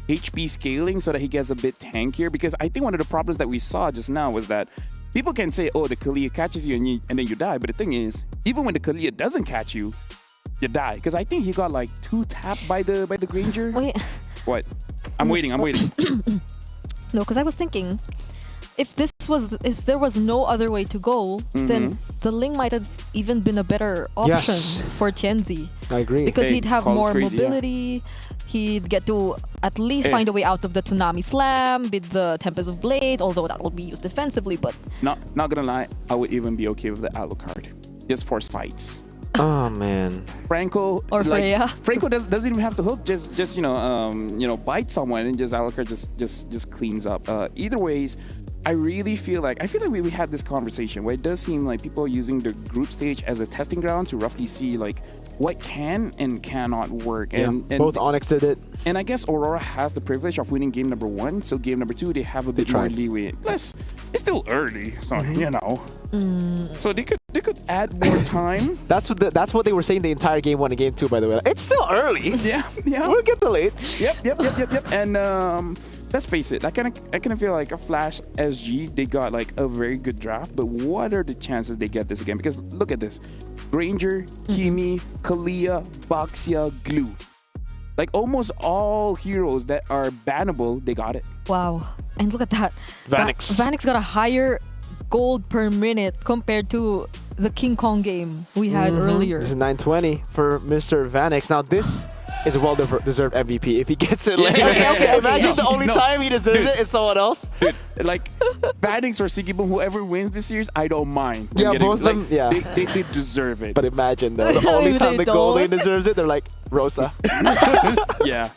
HP scaling so that he gets a bit tankier. Because I think one of the problems that we saw just now was that people can say, oh, the Kalia catches you and then you die. But the thing is, even when the Kalia doesn't catch you, you die. Because I think he got like 2 tapped by the Granger. Wait. What? I'm waiting. No, because I was thinking, if there was no other way to go, then the Ling might have even been a better option Yes. for Tianzi. I agree. Because Hey, he'd have Cole's more crazy, yeah. mobility. He'd get to at least Hey. find a way out of the Tsunami Slam with the Tempest of Blades, although that will be used defensively. But Not gonna lie, I would even be okay with the Alucard. Just force fights. Oh man. Franco Or like, Freya. Franco doesn't even have to hook. Just bite someone and just Alucard just cleans up. Either ways, I feel like we had this conversation where it does seem like people are using the group stage as a testing ground to roughly see like what can and cannot work. And Both Onyx did it. And I guess Aurora has the privilege of winning game number 1, so game number 2 they have a bit more tried. leeway. Plus, it's still early, so you know. So they could add more time. That's what they were saying the entire game 1 and game 2. By the way, it's still early. yeah. We'll get delayed. Yep. And let's face it, I kind of feel like a Flash SG, they got like a very good draft, but what are the chances they get this again? Because look at this. Granger, Kimi, Kalia, Baxia, Glue. Like almost all heroes that are bannable, they got it. wow. And look at that. Vanix. Vanix got a higher gold per minute compared to the King Kong game we had earlier. This is 920 for Mr. Vanix. Now this is a well-deserved MVP if he gets it later. Okay. Imagine the only No. time he deserves Dude. it is someone else. Dude, like Vanix or Sigibum, whoever wins this series, I don't mind. Yeah, Getting- both of them, yeah. They deserve it. But imagine though, the only time the They gold lane don't. deserves it, they're like Rosa. yeah,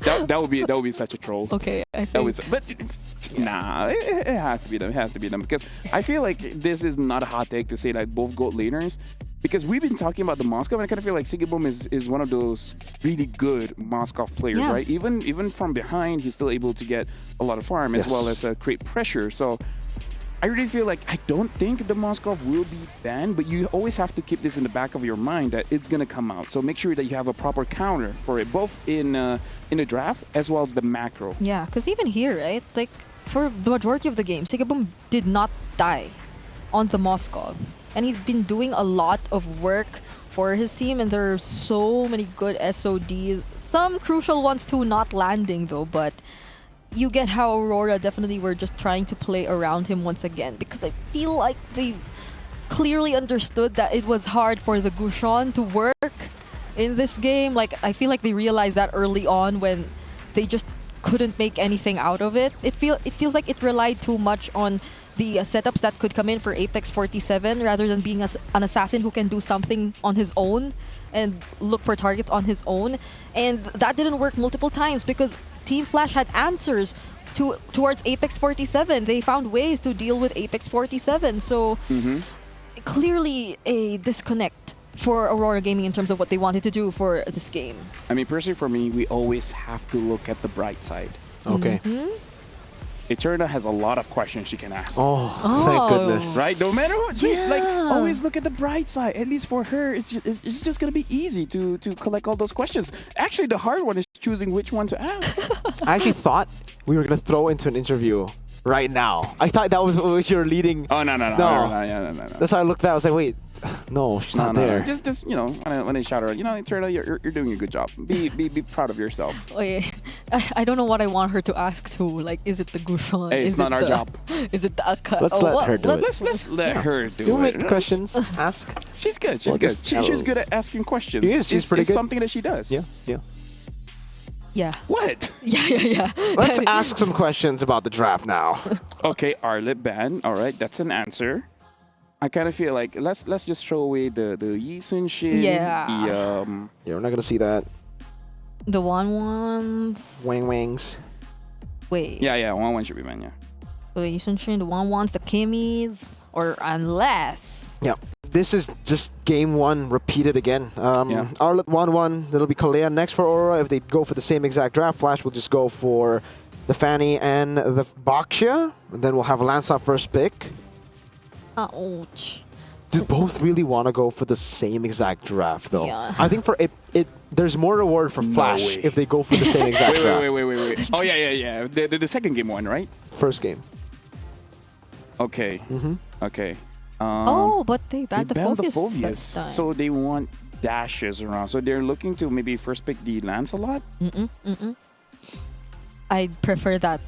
that would be such a troll. Okay, I That think. was, but nah, it has to be them. It has to be them because I feel like this is not a hot take to say like both gold laners, because we've been talking about the Moskov, and I kind of feel like Sigibum is one of those really good Moskov players, Yeah. right? Even from behind, he's still able to get a lot of farm as Yes. well as create pressure. So I really feel like I don't think the Moskov will be banned, but you always have to keep this in the back of your mind that it's gonna come out. So make sure that you have a proper counter for it, both in the draft as well as the macro. Yeah, because even here, right? Like, for the majority of the game, Sigabum did not die on the Moskov. And he's been doing a lot of work for his team, and there are so many good SODs. Some crucial ones too, not landing though, but you get how Aurora definitely were just trying to play around him once again, because I feel like they've clearly understood that it was hard for the Gushon to work in this game. Like, I feel like they realized that early on when they just couldn't make anything out of it. It feels like it relied too much on the setups that could come in for Apex 47 rather than being an assassin who can do something on his own and look for targets on his own. And that didn't work multiple times because Team Flash had answers towards Apex 47. They found ways to deal with Apex 47. So clearly a disconnect for Aurora Gaming in terms of what they wanted to do for this game. I mean, personally, for me, we always have to look at the bright side. Okay. Eterna has a lot of questions she can ask. Oh, thank goodness. Right? No matter what, Yeah. like, always look at the bright side. At least for her, it's just going to be easy to collect all those questions. Actually, the hard one is choosing which one to ask. I actually thought we were going to throw into an interview right now. I thought that was what you were leading. Oh, no. That's why I looked back. I was like, wait, no, she's not there. Just you know, when I shout her, you know, Eterna, you're doing a good job. Be proud of yourself. Okay. I don't know what I want her to ask too. Like, is it the Gushon? Hey, it's not our job. Is it the Akka? Let's let her do it. Let's let her do You it. make questions, ask. She's good. She's Well, good. just She's good at asking questions. She is. She's pretty it's good. something that she does. Yeah. Yeah. What? Yeah. Let's ask some questions about the draft now. Okay, Arlet ban. All right, that's an answer. I kind of feel like let's just throw away the Yi Sun Shin. Yeah. The Yeah, we're not gonna see that. The ones. Wang wangs. Wait. yeah, 1-1 should be banned. Yeah. Wait, Yushin, the ones, the Kimmies, or unless. Yeah. This is just game one repeated again. Yeah. Arlet 1-1. That'll be Kalea next for Aurora. If they go for the same exact draft, Flash will just go for the Fanny and the Baxia. And then we'll have Lancelot first pick. Ouch. Do both really want to go for the same exact draft, though? Yeah. I think for it, there's more reward for Flash way. if they go for the same exact draft. Wait. Oh, yeah. The second game one, right? First game. Okay. Okay. But they banned the banned Phobius this time. so they want dashes around. So they're looking to maybe first pick the Lancelot. I'd prefer that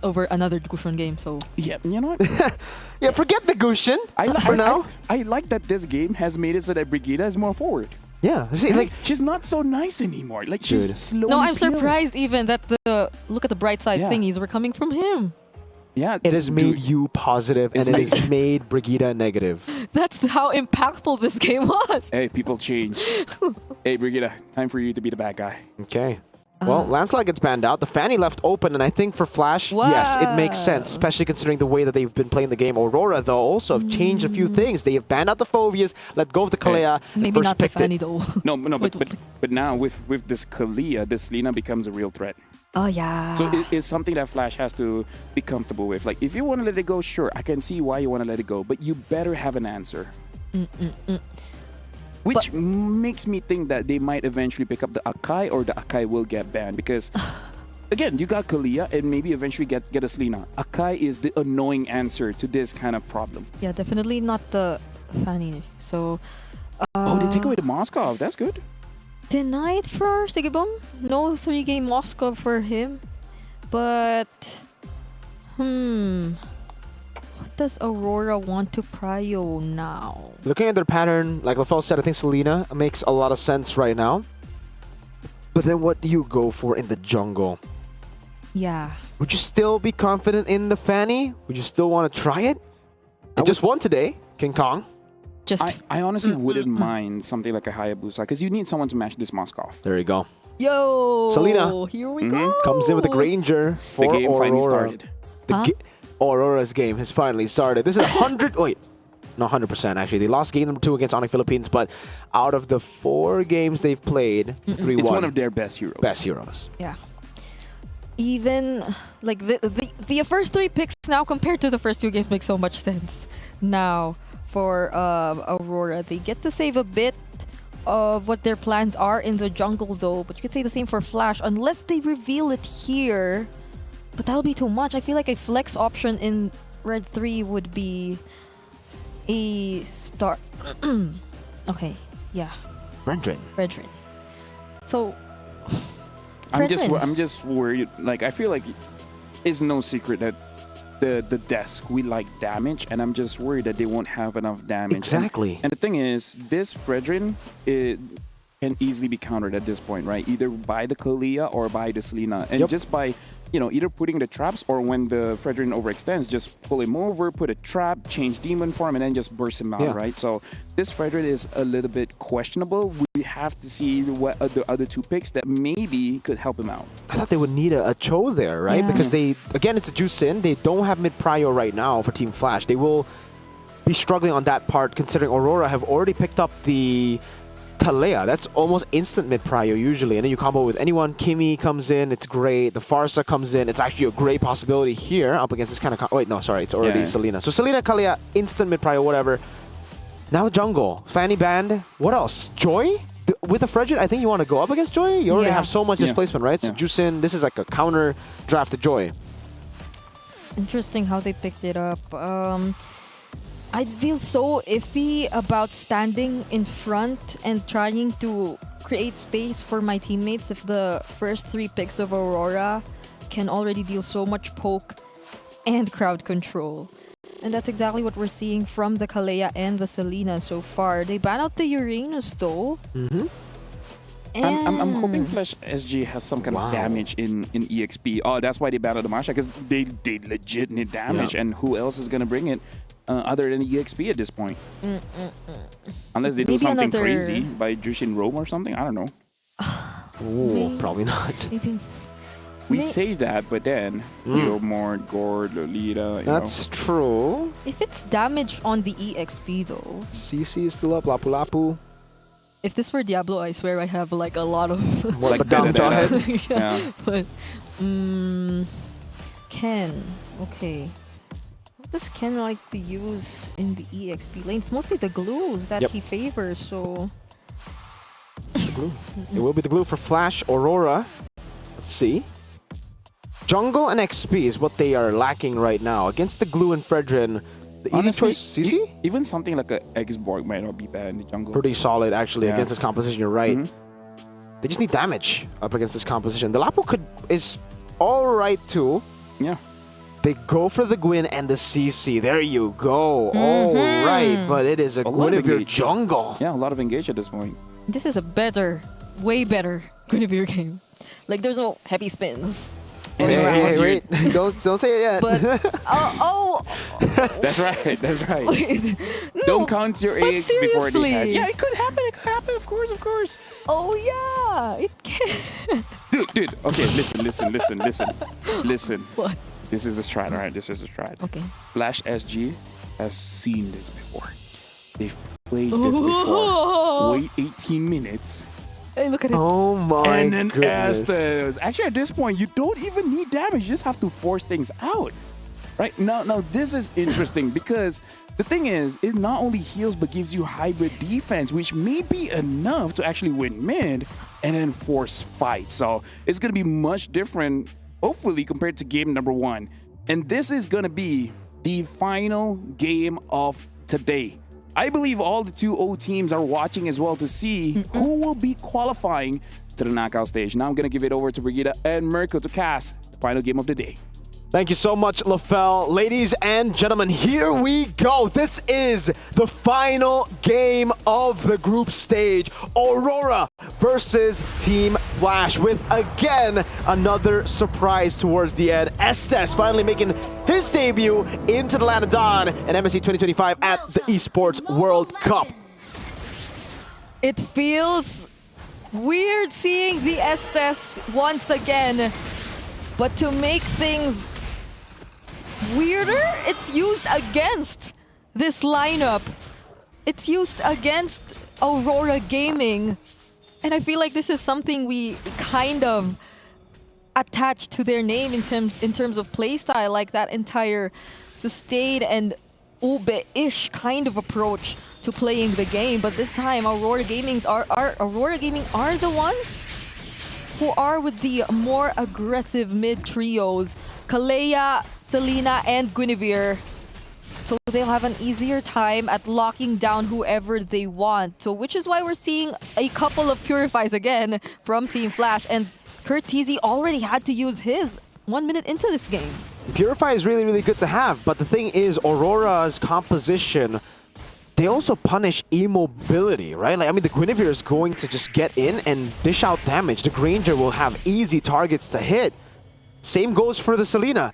over another Gushon game, so... Yeah, you know what? Yeah, forget the Gushin for now. I like that this game has made it so that Brigida is more forward. Yeah, see, Like, like she's not so nice anymore. Like, she's Dude. slowly No, I'm peeling. surprised even that the look at the bright side Yeah. thingies were coming from him. Yeah, it has made dude. you positive and It's it has made Brigida negative. That's how impactful this game was. Hey, people change. Hey, Brigida, time for you to be the bad guy. Okay. Well, Lancelot gets banned out. The Fanny left open, and I think for Flash, yes, it makes sense, Wow. especially considering the way that they've been playing the game. Aurora, though, also have changed a few things. They have banned out the Phobias, let go of the Kalea, and Maybe first not the picked Fanny it. though. No, Wait, but now with this Kalia, this Lina becomes a real threat. Oh yeah. So it is something that Flash has to be comfortable with. Like, if you want to let it go, sure, I can see why you want to let it go, but you better have an answer. Which makes me think that they might eventually pick up the Akai, or the Akai will get banned because, again, you got Kalia and maybe eventually get a Selena. Akai is the annoying answer to this kind of problem. Yeah, definitely not the Fanny. So. Oh, they take away the Moskov. That's good. Denied for Sigibum. No 3-game Moscow for him. But what does Aurora want to prio now? Looking at their pattern, like LaFell said, I think Selena makes a lot of sense right now. But then what do you go for in the jungle? Yeah. Would you still be confident in the Fanny? Would you still want to try it? It just won today, King Kong. Just I honestly wouldn't mind something like a Hayabusa because you need someone to match this Moskov. There you go. yo. Selena. Here we go. Comes in with a Granger for The game Aurora. finally started. Aurora's game has finally started. This is 100. Wait, not 100% actually. They lost game number 2 against Onyx Philippines, but out of the 4 games they've played, 3-1. It's one of their best heroes. Best heroes. Yeah. Even like the first 3 picks now compared to the first 2 games make so much sense now for Aurora. They get to save a bit of what their plans are in the jungle though, but you could say the same for Flash unless they reveal it here. But that'll be too much. I feel like a flex option in Red 3 would be a start. Okay, yeah. Brethren. So I'm Brethren. just worried. Like, I feel like it's no secret that the desk, we like damage, and I'm just worried that they won't have enough damage. Exactly. And the thing is, this Brethren, it can easily be countered at this point, right? Either by the Kalia or by the Selena. And just by, either putting the traps or when the Fredrin overextends, just pull him over, put a trap, change demon form, and then just burst him out, right? So this Fredrin is a little bit questionable. We have to see what the other 2 picks that maybe could help him out. I thought they would need a Cho there, right? Yeah. Because again, it's a Juicin. They don't have mid-prio right now for Team Flash. They will be struggling on that part, considering Aurora have already picked up the Kalea. That's almost instant mid-prio usually, and then you combo with anyone. Kimi comes in, it's great. The Farsa comes in, it's actually a great possibility here up against this kind of... wait, no, sorry, it's already Selena. So Selena, Kalea, instant mid-prio, whatever. Now jungle, Fanny Band, what else? Joy? With the Fredget, I think you want to go up against Joy. You already have so much displacement, right? So Jusin, this is like a counter draft to Joy. It's interesting how they picked it up. I feel so iffy about standing in front and trying to create space for my teammates if the first 3 picks of Aurora can already deal so much poke and crowd control. And that's exactly what we're seeing from the Kalea and the Selena so far. They ban out the Uranus though. I'm hoping Flash SG has some kind of damage in EXP. Oh, that's why they banned out the Masha, because they legit need damage. And who else is going to bring it other than EXP at this point? Unless they do something crazy by Jushin Rome or something. I don't know. Ooh, probably not. We say that, but then more Gord, Lolita. That's true. If it's damage on the EXP though. CC is still up, Lapu Lapu. If this were Diablo, I swear I have like a lot of... like down jawhead? But, Ken. Okay. What does Ken like to use in the EXP lane? It's mostly the glues that he favors, so... It's the glue. It will be the glue for Flash, Aurora. Let's see. Jungle and XP is what they are lacking right now. Against the glue and Fredrin, the easy choice, CC? Even something like a Xborg might not be bad in the jungle. Pretty solid, actually, against this composition. You're right. They just need damage up against this composition. The Lapu is all right, too. Yeah. They go for the Gwyn and the CC. There you go. All right, but it is a Guinevere jungle. Yeah, a lot of engage at this point. This is a better, way better Guinevere game. Like, there's no heavy spins. Hey, wait. don't say it yet. But, That's right. That's right. Wait, no, don't count your eggs before they hatch. Yeah, it could happen. It could happen. Of course. Oh, yeah. It can. Dude. Okay, listen. What? This is a strat, all right? This is a strat. Okay. Flash SG has seen this before. They've played this before. Wait 18 minutes. Hey, look at it. Oh my and then goodness. Estes. Actually, at this point, you don't even need damage. You just have to force things out. Right? Now, this is interesting because the thing is, it not only heals but gives you hybrid defense, which may be enough to actually win mid and then force fight. So it's going to be much different, hopefully, compared to game number 1. And this is going to be the final game of today. I believe all the 2-0 teams are watching as well to see who will be qualifying to the knockout stage. Now I'm going to give it over to Brigitte and Mirko to cast the final game of the day. Thank you so much, Lafell. Ladies and gentlemen, here we go. This is the final game of the group stage. Aurora versus Team Flash with, again, another surprise towards the end. Estes finally making his debut into the Land of Dawn and MSC 2025 at the Esports World Cup. It feels weird seeing the Estes once again, but to make things weirder, it's used against this lineup. It's used against Aurora Gaming. And I feel like this is something we kind of attach to their name in terms of playstyle, like that entire sustained and ube-ish kind of approach to playing the game. But this time, Aurora Gaming are the ones who are with the more aggressive mid trios, Kalea, Selena, and Guinevere. So they'll have an easier time at locking down whoever they want. So which is why we're seeing a couple of Purifies again from Team Flash. And Kurt TZ already had to use his 1 minute into this game. Purify is really, really good to have. But the thing is, Aurora's composition, they also punish immobility, right? Like, I mean, the Guinevere is going to just get in and dish out damage. The Granger will have easy targets to hit. Same goes for the Selena.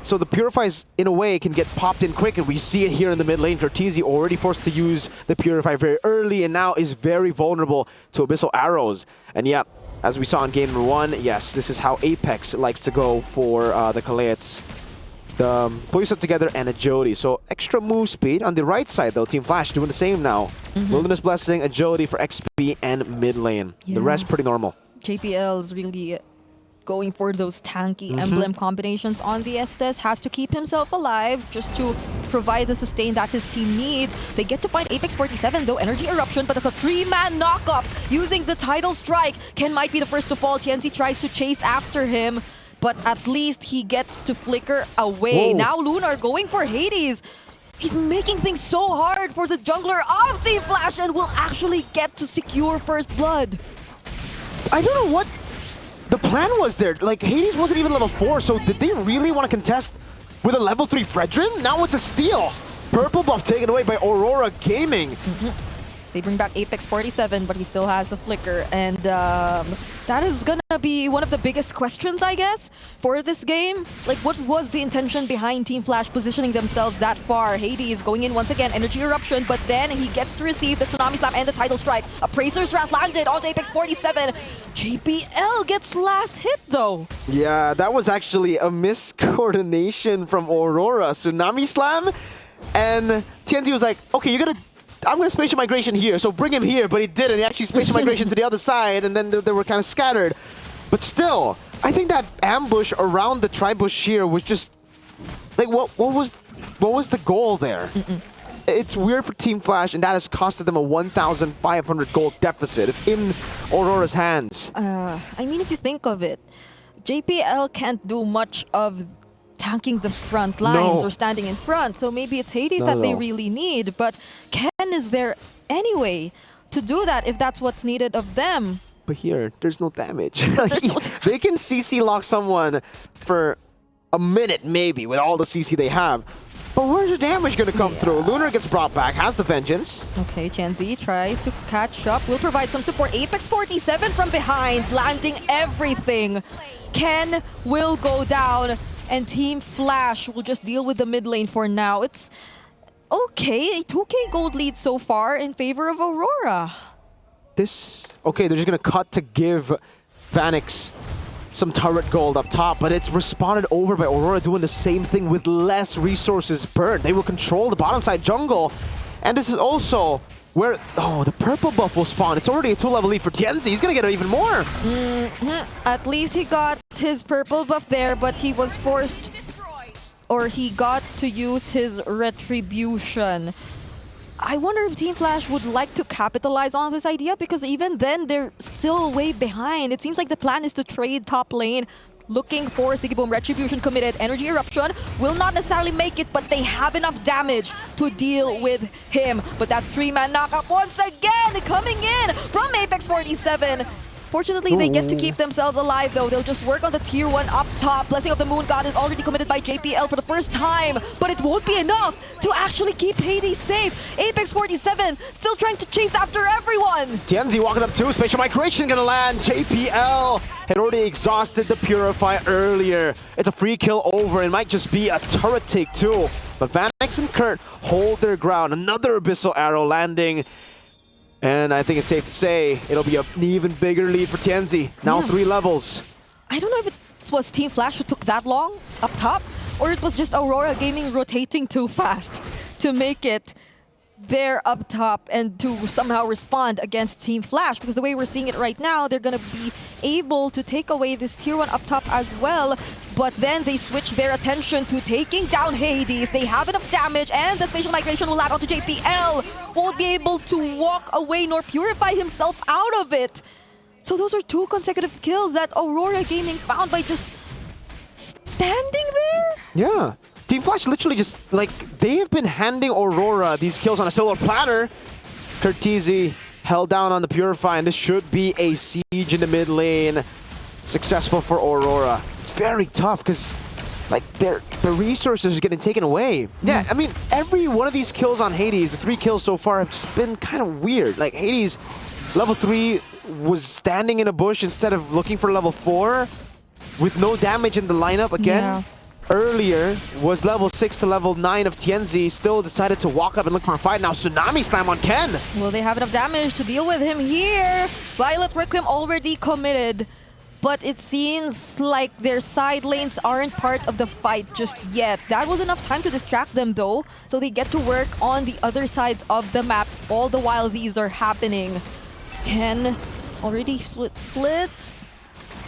So the Purifies, in a way, can get popped in quick, and we see it here in the mid lane. Cortese already forced to use the Purify very early, and now is very vulnerable to Abyssal Arrows. And yeah, as we saw in game number 1, yes, this is how Apex likes to go for the Kaleets. the Poison together and Agility. So extra move speed. On the right side though, Team Flash doing the same now. Wilderness Blessing, Agility for XP and mid lane. The rest pretty normal. JPL is really going for those tanky emblem combinations on the Estes. Has to keep himself alive just to provide the sustain that his team needs. They get to find Apex 47 though, Energy Eruption, but it's a 3-man knock-up using the Tidal Strike. Ken might be the first to fall. TNC tries to chase after him, but at least he gets to flicker away. Whoa. Now Lunar going for Hades. He's making things so hard for the jungler of Team Flash and will actually get to secure first blood. I don't know what the plan was there. Like, Hades wasn't even level 4, so did they really want to contest with a level 3 Fredrin? Now it's a steal. Purple buff taken away by Aurora Gaming. They bring back Apex 47, but he still has the flicker. And that is going to be one of the biggest questions, I guess, for this game. Like, what was the intention behind Team Flash positioning themselves that far? Hades going in once again, Energy Eruption, but then he gets to receive the Tsunami Slam and the Tidal Strike. Appraiser's Wrath landed onto Apex 47. JPL gets last hit, though. Yeah, that was actually a miscoordination from Aurora. Tsunami Slam, and TNT was like, okay, I'm gonna spatial migration here, so bring him here, but he didn't. He actually spatial migration to the other side, and then they were kind of scattered. But still, I think that ambush around the tri-bush here was just like, what was the goal there? It's weird for Team Flash, and that has costed them a 1,500 gold deficit. It's in Aurora's hands. I mean, if you think of it, JPL can't do much of tanking the front lines or standing in front, so maybe it's Hades that they really need, but Ken is there anyway to do that if that's what's needed of them. But here, there's no damage. They can CC lock someone for a minute maybe with all the CC they have, but where's the damage gonna come through? Lunar gets brought back, has the Vengeance. Okay, Tianzi tries to catch up, will provide some support. Apex 47 from behind, landing everything. Ken will go down, and Team Flash will just deal with the mid lane for now. It's okay, a 2k gold lead so far in favor of Aurora. Okay, they're just gonna cut to give Vanix some turret gold up top, but it's responded over by Aurora doing the same thing with less resources burned. They will control the bottom side jungle, and this is also where, the purple buff will spawn. It's already a 2-level lead for Tienzi. He's gonna get even more. At least he got his purple buff there, but he was forced, or he got to use his retribution. I wonder if Team Flash would like to capitalize on this idea, because even then they're still way behind. It seems like the plan is to trade top lane, looking for Siggy Boom. Retribution committed. Energy Eruption will not necessarily make it, but they have enough damage to deal with him. But that's 3-man knockup once again coming in from Apex 47. Fortunately, they get to keep themselves alive, though. They'll just work on the tier 1 up top. Blessing of the Moon God is already committed by JPL for the first time, but it won't be enough to actually keep Hades safe. Apex 47 still trying to chase after everyone. Tienzi walking up too. Spatial migration gonna land. JPL had already exhausted the Purify earlier. It's a free kill over. It might just be a turret take too. But Vanix and Kurt hold their ground. Another Abyssal Arrow landing. And I think it's safe to say it'll be an even bigger lead for Tienzi. Now 3 levels. I don't know if it was Team Flash who took that long up top, or it was just Aurora Gaming rotating too fast to make it there up top and to somehow respond against Team Flash. Because the way we're seeing it right now, they're going to be able to take away this tier 1 up top as well. But then they switch their attention to taking down Hades. They have enough damage, and the spatial migration will land onto JPL. Won't be able to walk away nor purify himself out of it. So those are 2 consecutive kills that Aurora Gaming found by just standing there. Yeah. Team Flash literally just, like, they have been handing Aurora these kills on a silver platter. Curtizi held down on the Purify, and this should be a siege in the mid lane. Successful for Aurora. It's very tough because, like, the resources are getting taken away. Yeah, I mean, every one of these kills on Hades, the 3 kills so far, have just been kind of weird. Like, Hades, level 3, was standing in a bush instead of looking for level 4 with no damage in the lineup again. Yeah. Earlier was level 6 to level 9 of Tienzi, still decided to walk up and look for a fight. Now Tsunami Slam on Ken. Will they have enough damage to deal with him here? Violet Requiem already committed, but it seems like their side lanes aren't part of the fight just yet. That was enough time to distract them though, so they get to work on the other sides of the map all the while these are happening. Ken already splits.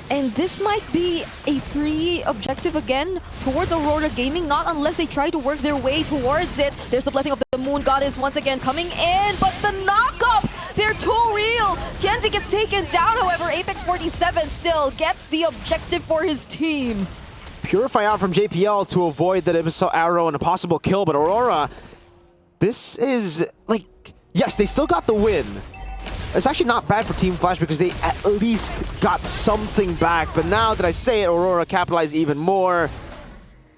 And this might be a free objective again towards Aurora Gaming, not unless they try to work their way towards it. There's the blessing of the Moon Goddess once again coming in, but the knockups, they're too real. Tianzi gets taken down, however, Apex 47 still gets the objective for his team. Purify out from JPL to avoid that Abyssal Arrow and a possible kill, but Aurora, this is like, yes, they still got the win. It's actually not bad for Team Flash because they at least got something back. But now that I say it, Aurora capitalized even more.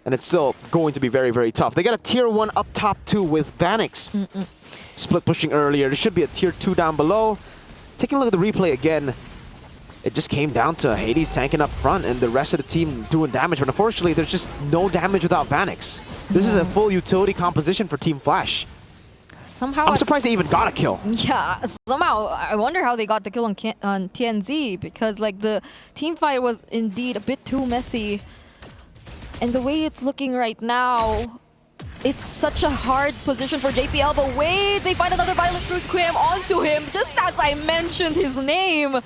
And it's still going to be very, very tough. They got a tier 1 up top 2 with Vanix. Split pushing earlier. There should be a tier 2 down below. Taking a look at the replay again. It just came down to Hades tanking up front and the rest of the team doing damage. But unfortunately, there's just no damage without Vanix. This is a full utility composition for Team Flash. Somehow I'm surprised they even got a kill. Yeah, somehow. I wonder how they got the kill on TNZ, because like the team fight was indeed a bit too messy. And the way it's looking right now, it's such a hard position for JPL, but wait, they find another Violent Requiem onto him, just as I mentioned his name.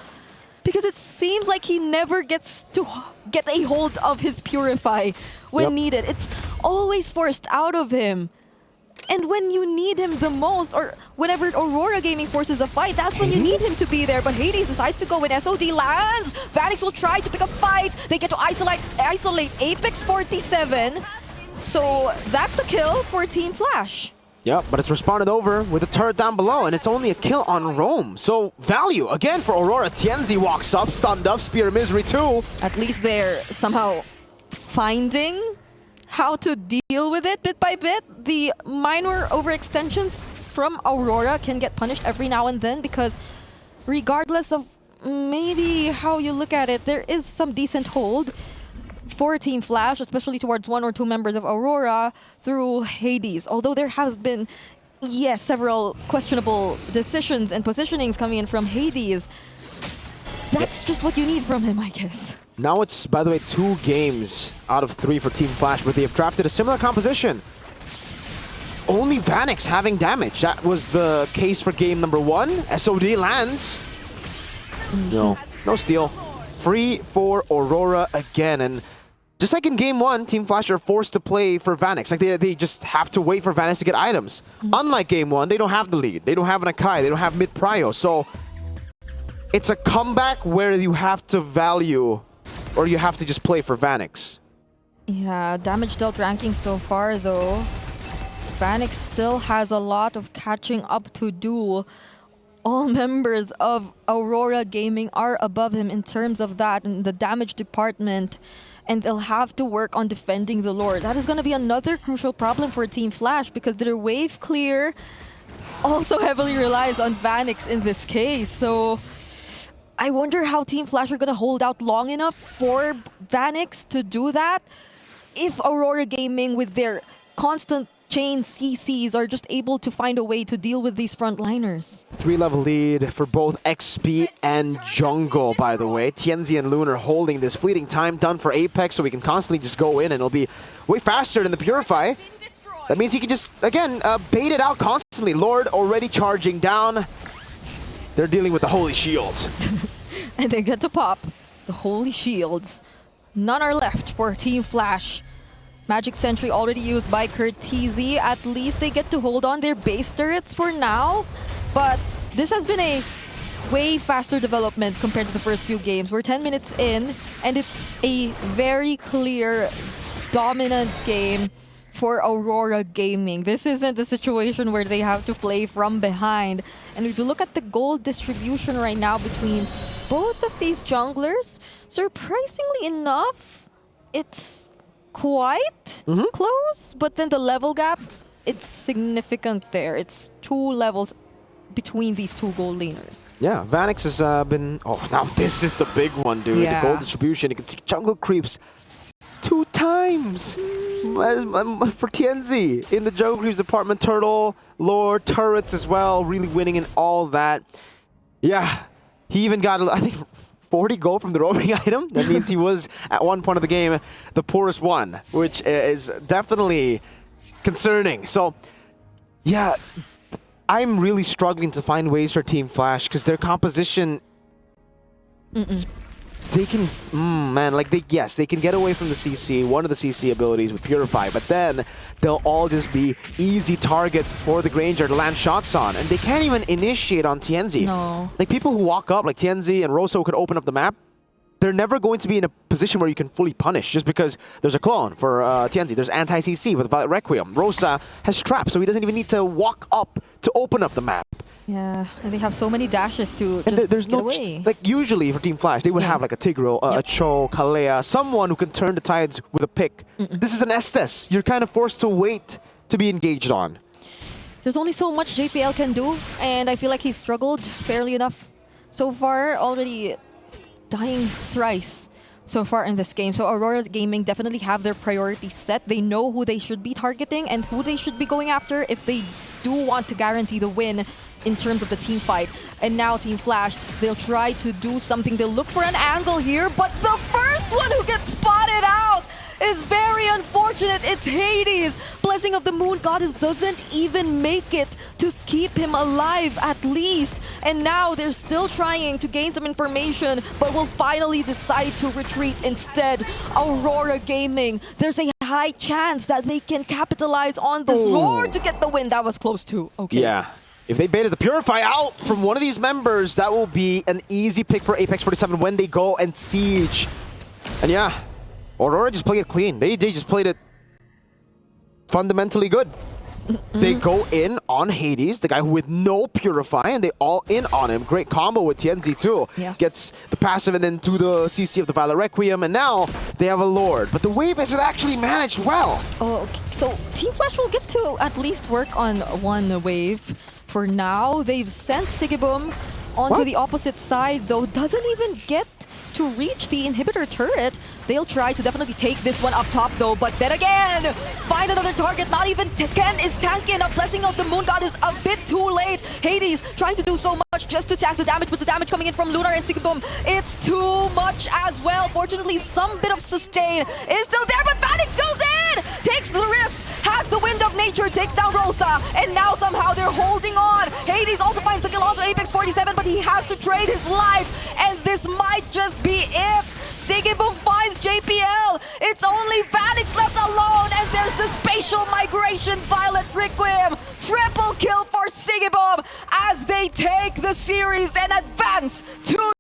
Because it seems like he never gets to get a hold of his Purify when needed. It's always forced out of him. And when you need him the most, or whenever Aurora Gaming forces a fight, that's when you need him to be there. But Hades decides to go when SOD lands. Vanix will try to pick a fight. They get to isolate Apex 47. So that's a kill for Team Flash. Yep, but it's responded over with a turret down below, and it's only a kill on Rome. So value, again, for Aurora. Tianzi walks up, stunned up, Spear of Misery too. At least they're somehow finding how to deal with it bit by bit. The minor overextensions from Aurora can get punished every now and then because regardless of maybe how you look at it, there is some decent hold for Team Flash, especially towards 1 or 2 members of Aurora through Hades. Although there have been, yes, several questionable decisions and positionings coming in from Hades. That's just what you need from him, I guess. Now it's, by the way, 2 games out of 3 for Team Flash, but they have drafted a similar composition. Only Vanix having damage. That was the case for game number 1. SOD lands. No steal. Free for Aurora again. And just like in game 1, Team Flash are forced to play for Vanix. Like they just have to wait for Vanix to get items. Unlike game 1, they don't have the lead. They don't have an Akai. They don't have mid-prio. So it's a comeback where you have to value, or you have to just play for Vanix. Yeah, damage dealt ranking so far though. Vanix still has a lot of catching up to do. All members of Aurora Gaming are above him in terms of that in the damage department, and they'll have to work on defending the Lord. That is going to be another crucial problem for Team Flash because their wave clear also heavily relies on Vanix in this case. So I wonder how Team Flash are going to hold out long enough for Vanix to do that if Aurora Gaming with their constant chain CCs are just able to find a way to deal with these frontliners. 3-level lead for both XP and Jungle, by the way. Tianzi and Lunar holding this fleeting time done for Apex, so we can constantly just go in and it'll be way faster than the Purify. That means he can just, again, bait it out constantly. Lord already charging down. They're dealing with the Holy Shields. And they get to pop the Holy Shields. None are left for Team Flash. Magic Sentry already used by Curtizi. At least they get to hold on their base turrets for now. But this has been a way faster development compared to the first few games. We're 10 minutes in, and it's a very clear, dominant game for Aurora Gaming. This isn't a situation where they have to play from behind. And if you look at the gold distribution right now between both of these junglers, surprisingly enough, it's quite close, but then the level gap, it's significant there. It's 2 levels between these 2 gold laners. Yeah, Vanix has been... Oh, now this is the big one, dude. Yeah. The gold distribution. You can see jungle creeps 2 times for Tianzi in the jungle creeps department. Turtle, Lord, turrets as well. Really winning in all that. Yeah, he even got, I think, 40 gold from the roaming item. That means he was, at one point of the game, the poorest one, which is definitely concerning. So, yeah, I'm really struggling to find ways for Team Flash because their composition... They can, man, like yes, they can get away from the CC, one of the CC abilities with Purify, but then they'll all just be easy targets for the Granger to land shots on, and they can't even initiate on Tianzi. No. Like people who walk up, like Tianzi and Rosa, who could open up the map, they're never going to be in a position where you can fully punish just because there's a clone for Tianzi. There's anti-CC with Violet Requiem. Rosa has traps, so he doesn't even need to walk up to open up the map. Yeah, and they have so many dashes to just there's get no away. like usually for Team Flash they would have like a Tigreal, a Cho, Kalea, someone who can turn the tides with a pick. This is an Estes. You're kind of forced to wait to be engaged on. There's only so much JPL can do, and I feel like he struggled fairly enough so far, already dying thrice so far in this game. So Aurora Gaming definitely have their priorities set. They know who they should be targeting and who they should be going after if they do want to guarantee the win in terms of the team fight. And now Team Flash, they'll try to do something. They'll look for an angle here, but the first one who gets spotted out is very unfortunate. It's Hades. Blessing of the Moon Goddess doesn't even make it to keep him alive at least. And now they're still trying to gain some information, but will finally decide to retreat instead. Aurora Gaming, there's a high chance that they can capitalize on this Lord to get the win. That was close too. Okay. Yeah. If they baited the Purify out from one of these members, that will be an easy pick for Apex 47 when they go and siege. And yeah, Aurora just played it clean. They just played it fundamentally good. They go in on Hades, the guy who with no Purify, and they all in on him. Great combo with Tianzi too. Yeah. Gets the passive and then to the CC of the Violet Requiem, and now they have a Lord. But the wave isn't actually managed well. Oh, okay. So Team Flash will get to at least work on one wave. For now, they've sent Sigiboom onto the opposite side, though doesn't even get to reach the inhibitor turret. They'll try to definitely take this one up top though, but then again, find another target. Not even Ken is tanky enough. Blessing of the Moon God is a bit too late. Hades trying to do so much just to tank the damage, but the damage coming in from Lunar and Sigiboom, it's too much as well. Fortunately, some bit of sustain is still there, but Phoenix goes in! Takes the risk, has the Wind of Nature, takes down Rosa, and now somehow they're holding on. Hades also finds the kill onto Apex 47, but he has to trade his life, and this might just be it. Sigiboom finds JPL. It's only Vanix left alone, and there's the spatial migration. Violet Requiem. Triple kill for Sigiboom as they take the series and advance to